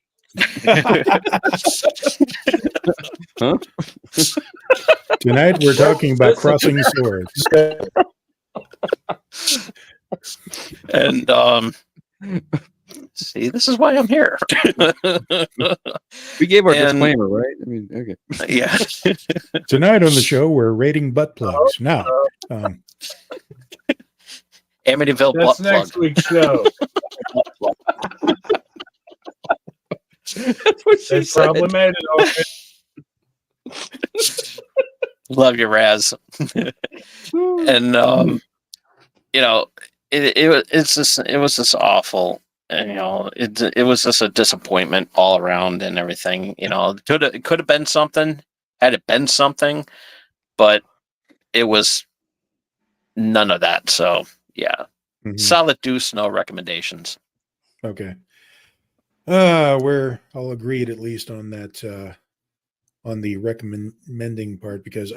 huh? Tonight we're talking about crossing swords. And see, this is why I'm here. We gave our disclaimer, right? I mean, okay. Yeah. Tonight on the show, we're rating butt plugs. Now, Amityville That's butt next plug. week's show. That's what she They said. probably made it okay. Love you, Raz. And it was just awful. And, it was just a disappointment all around and everything. It could have been something had it been something, but it was none of that. So yeah, solid deuce, no recommendations. Okay. We're all agreed at least on that, on the recommending part, because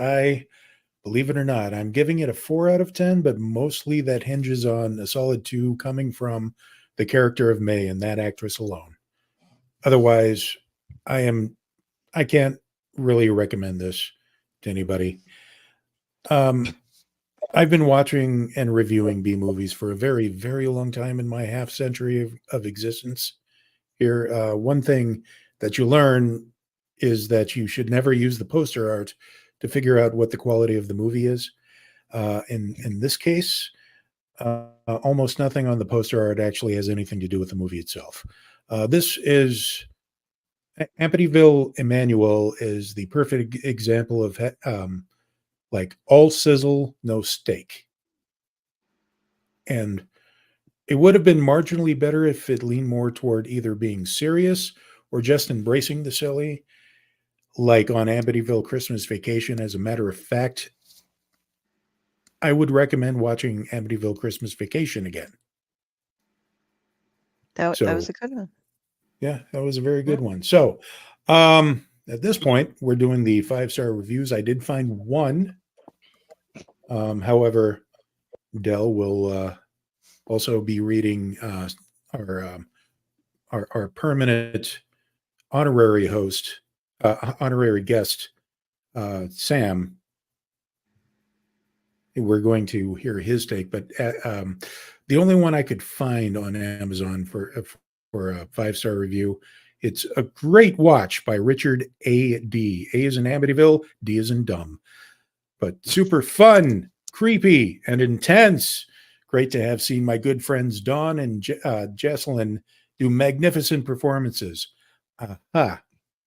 believe it or not, I'm giving it a 4 out of 10, but mostly that hinges on a solid 2 coming from the character of May and that actress alone. Otherwise, I can't really recommend this to anybody. I've been watching and reviewing B movies for a very, very long time in my half century of existence here. One thing that you learn is that you should never use the poster art to figure out what the quality of the movie is. In this case, almost nothing on the poster art actually has anything to do with the movie itself. This is Amityville Emanuelle is the perfect example of like all sizzle, no steak. And it would have been marginally better if it leaned more toward either being serious or just embracing the silly, like on Amityville Christmas Vacation. As a matter of fact, I would recommend watching Amityville Christmas Vacation again. That was a good one. Yeah, that was a very good one. So, at this point, we're doing the 5-star reviews. I did find one. However, Del will also be reading our permanent honorary host, honorary guest, Sam. We're going to hear his take, but the only one I could find on Amazon for a 5-star review, it's A Great Watch by Richard A. D. A is in Amityville, D is in dumb. But super fun, creepy, and intense. Great to have seen my good friends Dawn and Jesselyn do magnificent performances.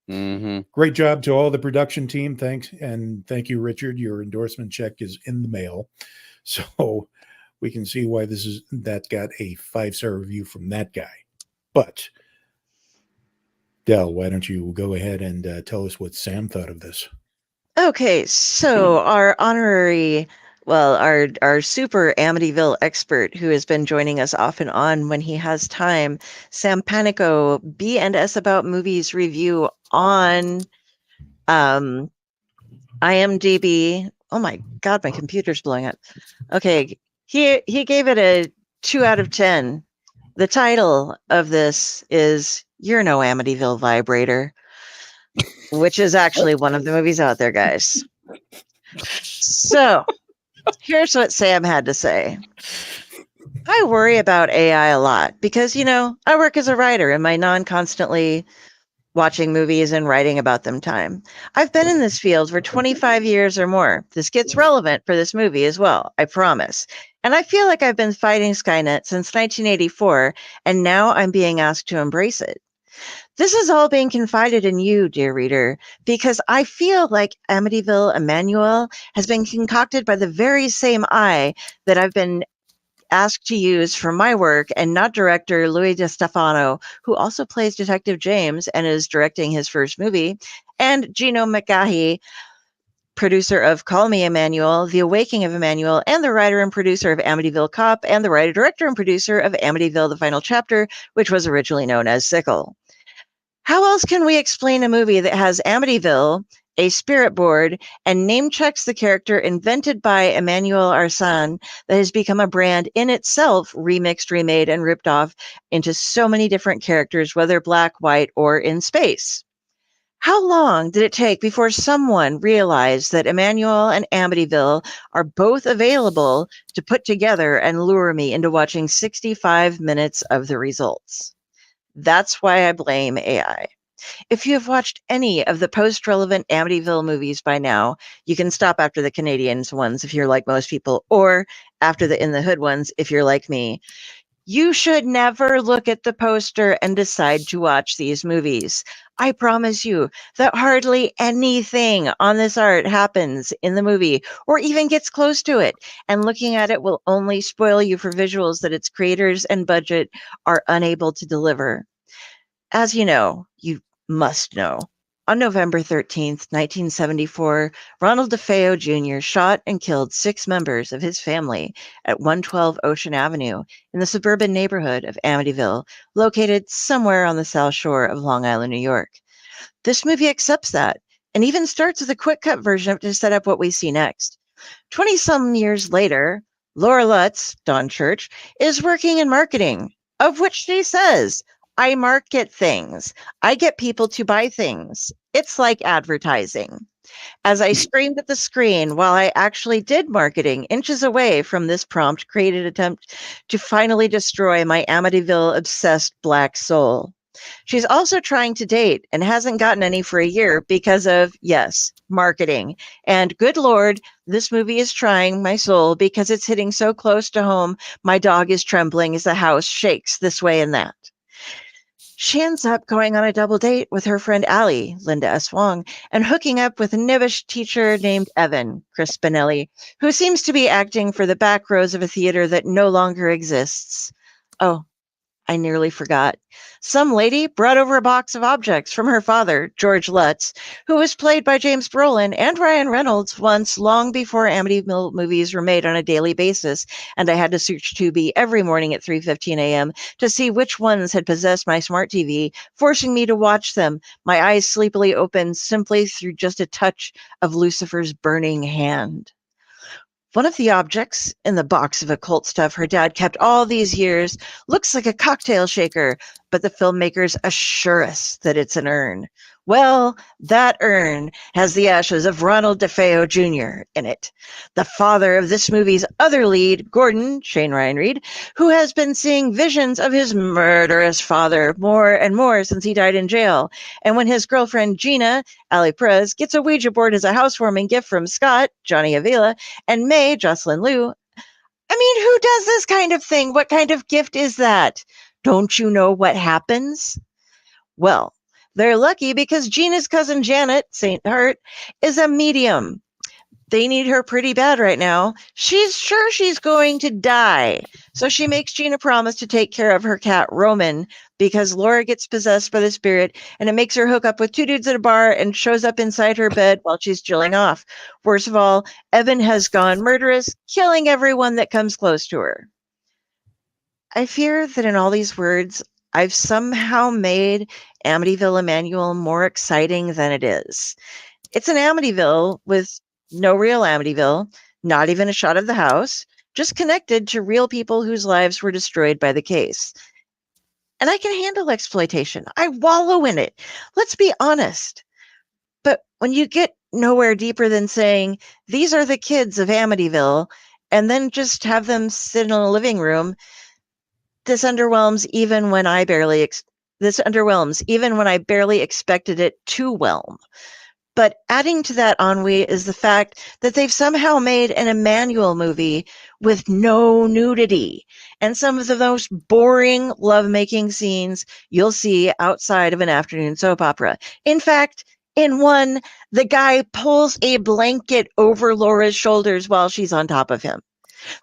Great job to all the production team. Thanks. And thank you, Richard. Your endorsement check is in the mail. So we can see why that got a 5-star review from that guy. But Del, why don't you go ahead and tell us what Sam thought of this? Okay, so our honorary, our super Amityville expert who has been joining us off and on when he has time, Sam Panico, B&S About Movies review on IMDb. Oh my God, my computer's blowing up. Okay, he gave it a 2 out of 10. The title of this is You're No Amityville Vibrator, which is actually one of the movies out there, guys. So here's what Sam had to say. I worry about AI a lot because, I work as a writer in my non-constantly watching movies and writing about them time. I've been in this field for 25 years or more. This gets relevant for this movie as well, I promise. And I feel like I've been fighting Skynet since 1984, and now I'm being asked to embrace it. This is all being confided in you, dear reader, because I feel like Amityville Emanuelle has been concocted by the very same eye that I've been asked to use for my work, and not director Louis DeStefano, who also plays Detective James and is directing his first movie, and Gino McGahey, producer of Call Me Emmanuelle, The Awakening of Emmanuelle, and the writer and producer of Amityville Cop, and the writer, director, and producer of Amityville The Final Chapter, which was originally known as Sickle. How else can we explain a movie that has Amityville, a spirit board, and name checks the character invented by Emmanuelle Arsène that has become a brand in itself, remixed, remade, and ripped off into so many different characters, whether black, white, or in space? How long did it take before someone realized that Emmanuelle and Amityville are both available to put together and lure me into watching 65 minutes of the results? That's why I blame AI. If you have watched any of the post-relevant Amityville movies by now, you can stop after the Canadians ones if you're like most people, or after the In the Hood ones if you're like me. You should never look at the poster and decide to watch these movies. I promise you that hardly anything on this art happens in the movie or even gets close to it, and looking at it will only spoil you for visuals that its creators and budget are unable to deliver. As you know, you must know, On November 13th, 1974, Ronald W Jr. shot and killed 6 members of his family at 112 Ocean Avenue in the suburban neighborhood of Amityville, located somewhere on the South Shore of Long Island, New York. This movie accepts that, and even starts with a quick cut version to set up what we see next. 20-some years later, Laura Lutz, Dawn Church, is working in marketing, of which she says, I market things. I get people to buy things. It's like advertising. As I screamed at the screen while I actually did marketing, inches away from this prompt created attempt to finally destroy my Amityville-obsessed black soul. She's also trying to date and hasn't gotten any for a year because of, yes, marketing. And good Lord, this movie is trying my soul because it's hitting so close to home, my dog is trembling as the house shakes this way and that. She ends up going on a double date with her friend Allie, Linda S. Wong, and hooking up with a knibbish teacher named Evan, Chris Spinelli, who seems to be acting for the back rows of a theater that no longer exists. Oh, I nearly forgot. Some lady brought over a box of objects from her father, George Lutz, who was played by James Brolin and Ryan Reynolds once, long before Amityville movies were made on a daily basis, and I had to search Tubi every morning at 3:15 a.m. to see which ones had possessed my smart TV, forcing me to watch them, my eyes sleepily open simply through just a touch of Lucifer's burning hand. One of the objects in the box of occult stuff her dad kept all these years looks like a cocktail shaker, but the filmmakers assure us that it's an urn. Well, that urn has the ashes of Ronald W Jr. in it, the father of this movie's other lead, Gordon, Shane Ryan Reed, who has been seeing visions of his murderous father more and more since he died in jail. And when his girlfriend Gina, Ali Perez, gets a Ouija board as a housewarming gift from Scott, Johnny Avila, and May, Jocelyn Liu, I mean, who does this kind of thing? What kind of gift is that? Don't you know what happens? Well, they're lucky because Gina's cousin Janet, St. Hart, is a medium. They need her pretty bad right now. She's sure she's going to die. So she makes Gina promise to take care of her cat, Roman, because Laura gets possessed by the spirit, and it makes her hook up with 2 dudes at a bar and shows up inside her bed while she's chilling off. Worst of all, Evan has gone murderous, killing everyone that comes close to her. I fear that in all these words, I've somehow made Amityville Emanuelle more exciting than it is. It's an Amityville with no real Amityville, not even a shot of the house, just connected to real people whose lives were destroyed by the case. And I can handle exploitation. I wallow in it. Let's be honest. But when you get nowhere deeper than saying, these are the kids of Amityville, and then just have them sit in a living room, this underwhelms even when I barely expected it to whelm. But adding to that ennui is the fact that they've somehow made an Emmanuelle movie with no nudity and some of the most boring lovemaking scenes you'll see outside of an afternoon soap opera. In fact, in one, the guy pulls a blanket over Laura's shoulders while she's on top of him.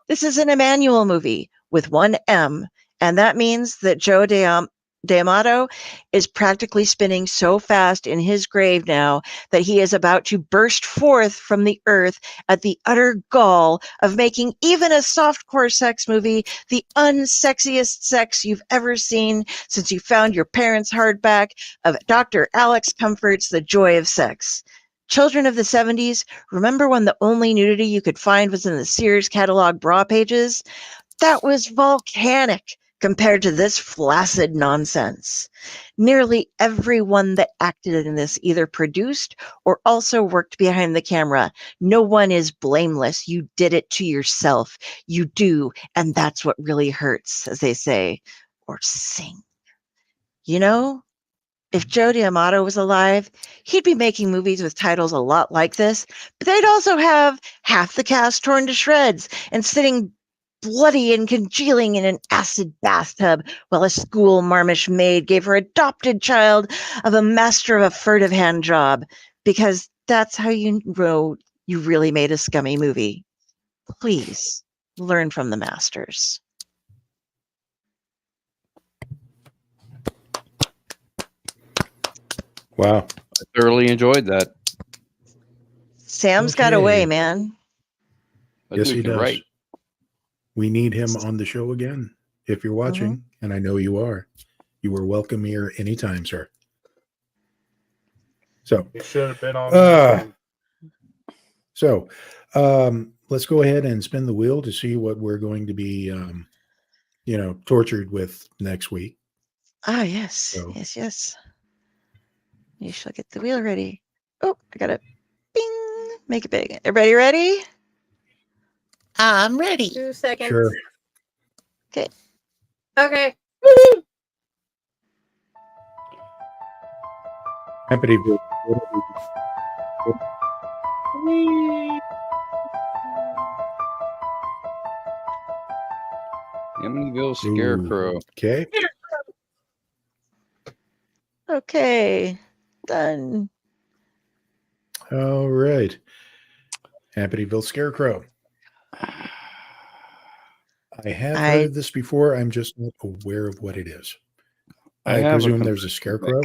This is an Emmanuelle movie with one M, and that means that Joe D'Amato is practically spinning so fast in his grave now that he is about to burst forth from the earth at the utter gall of making even a softcore sex movie the unsexiest sex you've ever seen since you found your parents' hardback of Dr. Alex Comfort's The Joy of Sex. Children of the 70s, remember when the only nudity you could find was in the Sears catalog bra pages? That was volcanic compared to this flaccid nonsense. Nearly everyone that acted in this either produced or also worked behind the camera. No one is blameless. You did it to yourself. You do, and that's what really hurts, as they say, or sing. You know, if Joe D'Amato was alive, he'd be making movies with titles a lot like this, but they'd also have half the cast torn to shreds and sitting bloody and congealing in an acid bathtub while a school marmish maid gave her adopted child of a master of a furtive hand job, because that's how you know you really made a scummy movie. Please learn from the masters. Wow. thoroughly enjoyed that. Sam's got away, man. Yes, he does. Right. We need him on the show again. If you're watching, and I know you are welcome here anytime, sir. So You should have been on. So let's go ahead and spin the wheel to see what we're going to be tortured with next week. Ah, yes. So. Yes. You shall get the wheel ready. Oh, I got it. Bing. Make it big. Everybody ready? I'm ready. 2 seconds. Sure. Okay. Okay. Amityville. Amityville Scarecrow. Okay. Okay. Done. All right. Amityville Scarecrow. I have heard of this before. I'm just not aware of what it is. I presume there's a scarecrow.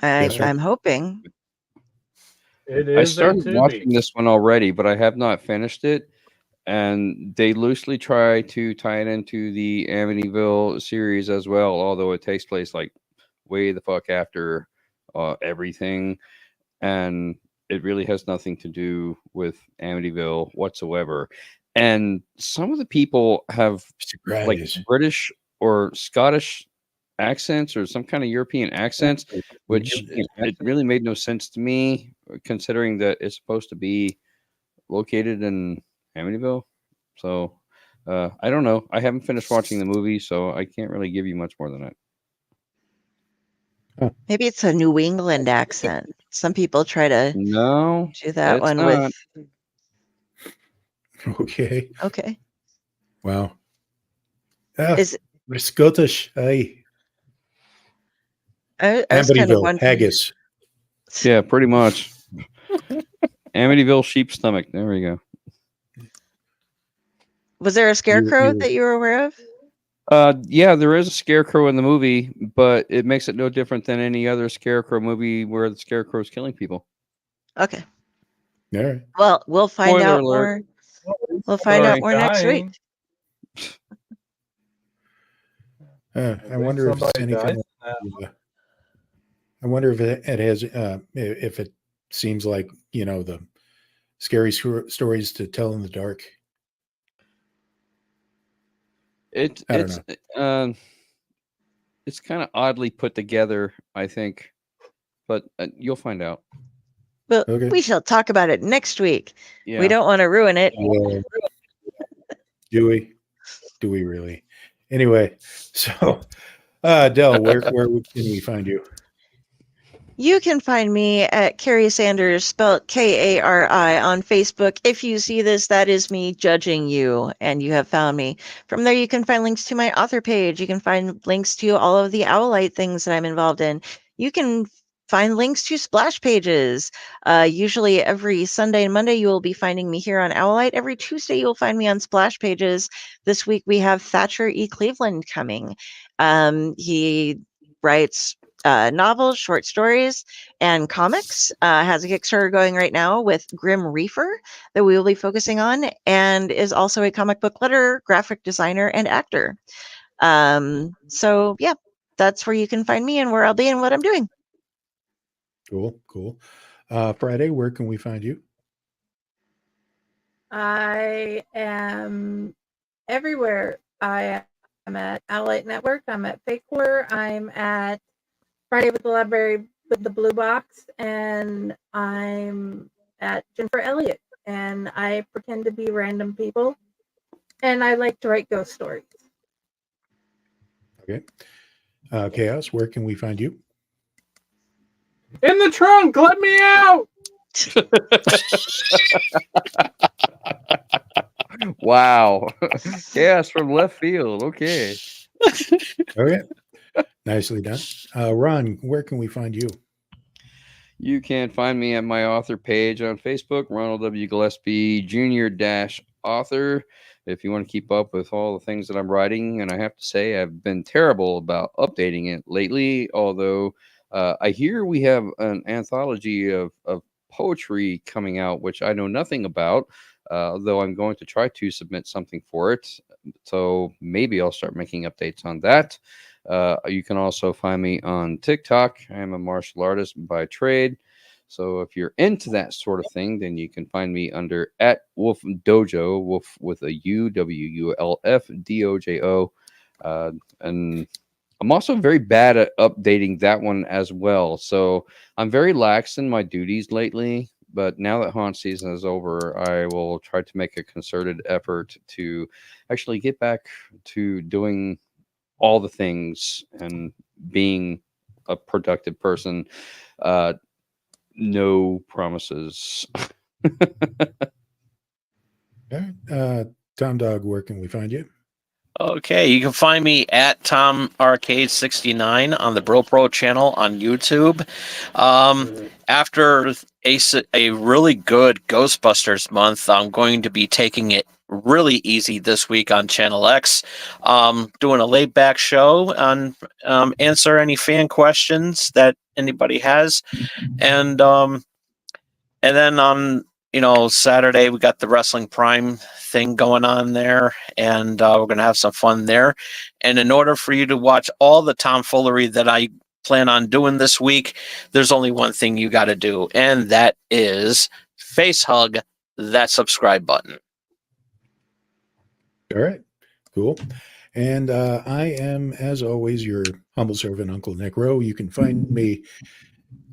I'm hoping. I started watching this one already, but I have not finished it. And they loosely try to tie it into the Amityville series as well, although it takes place like way the fuck after everything. And it really has nothing to do with Amityville whatsoever. And some of the people have like British or Scottish accents or some kind of European accents, which it really made no sense to me, considering that it's supposed to be located in Amityville. So I don't know. I haven't finished watching the movie, so I can't really give you much more than that. Maybe it's a New England accent. Some people try to do that one not. with. Okay. Okay. Wow. We're Scottish. Aye. I was kind of Amityville wondering. haggis. Yeah, pretty much. Amityville sheep stomach. There we go. Was there a scarecrow that you were aware of? Yeah, there is a scarecrow in the movie, but it makes it no different than any other scarecrow movie where the scarecrow is killing people. Okay. All right. Well, we'll find Spoiler out alert. more. We'll find out more next week. I wonder if it's anything. I wonder if it has, if it seems like the scary stories to tell in the dark. It's kind of oddly put together, I think, but you'll find out. Well, we shall talk about it next week. Yeah. We don't want to ruin it. Do we? Do we really? Anyway, so Del, where can we find you? You can find me at Carrie Sanders, spelled Kari, on Facebook. If you see this, that is me judging you, and you have found me. From there, you can find links to my author page. You can find links to all of the Owlite things that I'm involved in. You can find links to splash pages. Usually every Sunday and Monday, you will be finding me here on Owlite. Every Tuesday, you'll find me on splash pages. This week, we have Thatcher E. Cleveland coming. He writes novels, short stories, and comics. Has a Kickstarter going right now with Grim Reaper that we will be focusing on, and is also a comic book letterer, graphic designer, and actor. So yeah, that's where you can find me and where I'll be and what I'm doing. Cool. Friday, where can we find you? I am everywhere. I am at Owlite Network. I'm at Fake Horror. I'm at Friday with the Library with the Blue Box, and I'm at Jennifer Elliott, and I pretend to be random people, and I like to write ghost stories. Okay. Chaos, where can we find you? In the trunk, let me out. Wow. Chaos from left field. Okay. Okay. Nicely done. Ron, where can we find you? You can find me at my author page on Facebook, Ronald W Gillespie Jr. -author. If you want to keep up with all the things that I'm writing, and I have to say I've been terrible about updating it lately, although I hear we have an anthology of poetry coming out, which I know nothing about, though I'm going to try to submit something for it. So maybe I'll start making updates on that. You can also find me on TikTok. I am a martial artist by trade. So if you're into that sort of thing, then you can find me under @Wolf Dojo, Wolf with a U, WULF DOJO. And I'm also very bad at updating that one as well. So I'm very lax in my duties lately. But now that haunt season is over, I will try to make a concerted effort to actually get back to doing all the things and being a productive person. No promises. All right. Tom Dog, where can we find you? Okay, you can find me at TomArcade69 on the Bro Pro channel on YouTube. After a really good Ghostbusters month, I'm going to be taking it really easy this week on Channel X. Doing a laid back show on answer any fan questions that anybody has, and then on Saturday we got the Wrestling Prime thing going on there, and we're gonna have some fun there. And in order for you to watch all the tomfoolery that I plan on doing this week, there's only one thing you got to do, and that is face hug that subscribe button. All right, cool. And I am, as always, your humble servant, UncleNecRo. You can find me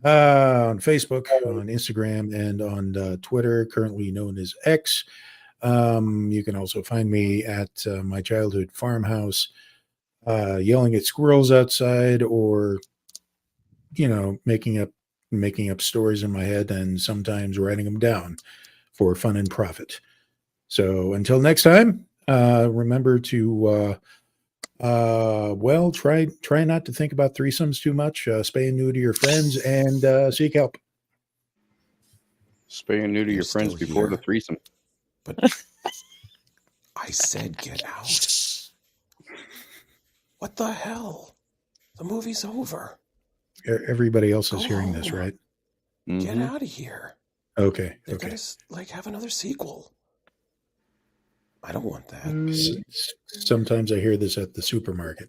on Facebook, on Instagram, and on Twitter, currently known as X. You can also find me at my childhood farmhouse, yelling at squirrels outside, or making up stories in my head, and sometimes writing them down for fun and profit. So until next time, remember to try not to think about threesomes too much. Spay and neuter your friends, and seek help. Spay and neuter your friends before the threesome. But I said get out. What the hell? The movie's over. Everybody else is hearing this, right? Get out of here. Okay. They're Okay. gonna have another sequel. I don't want that. Sometimes I hear this at the supermarket.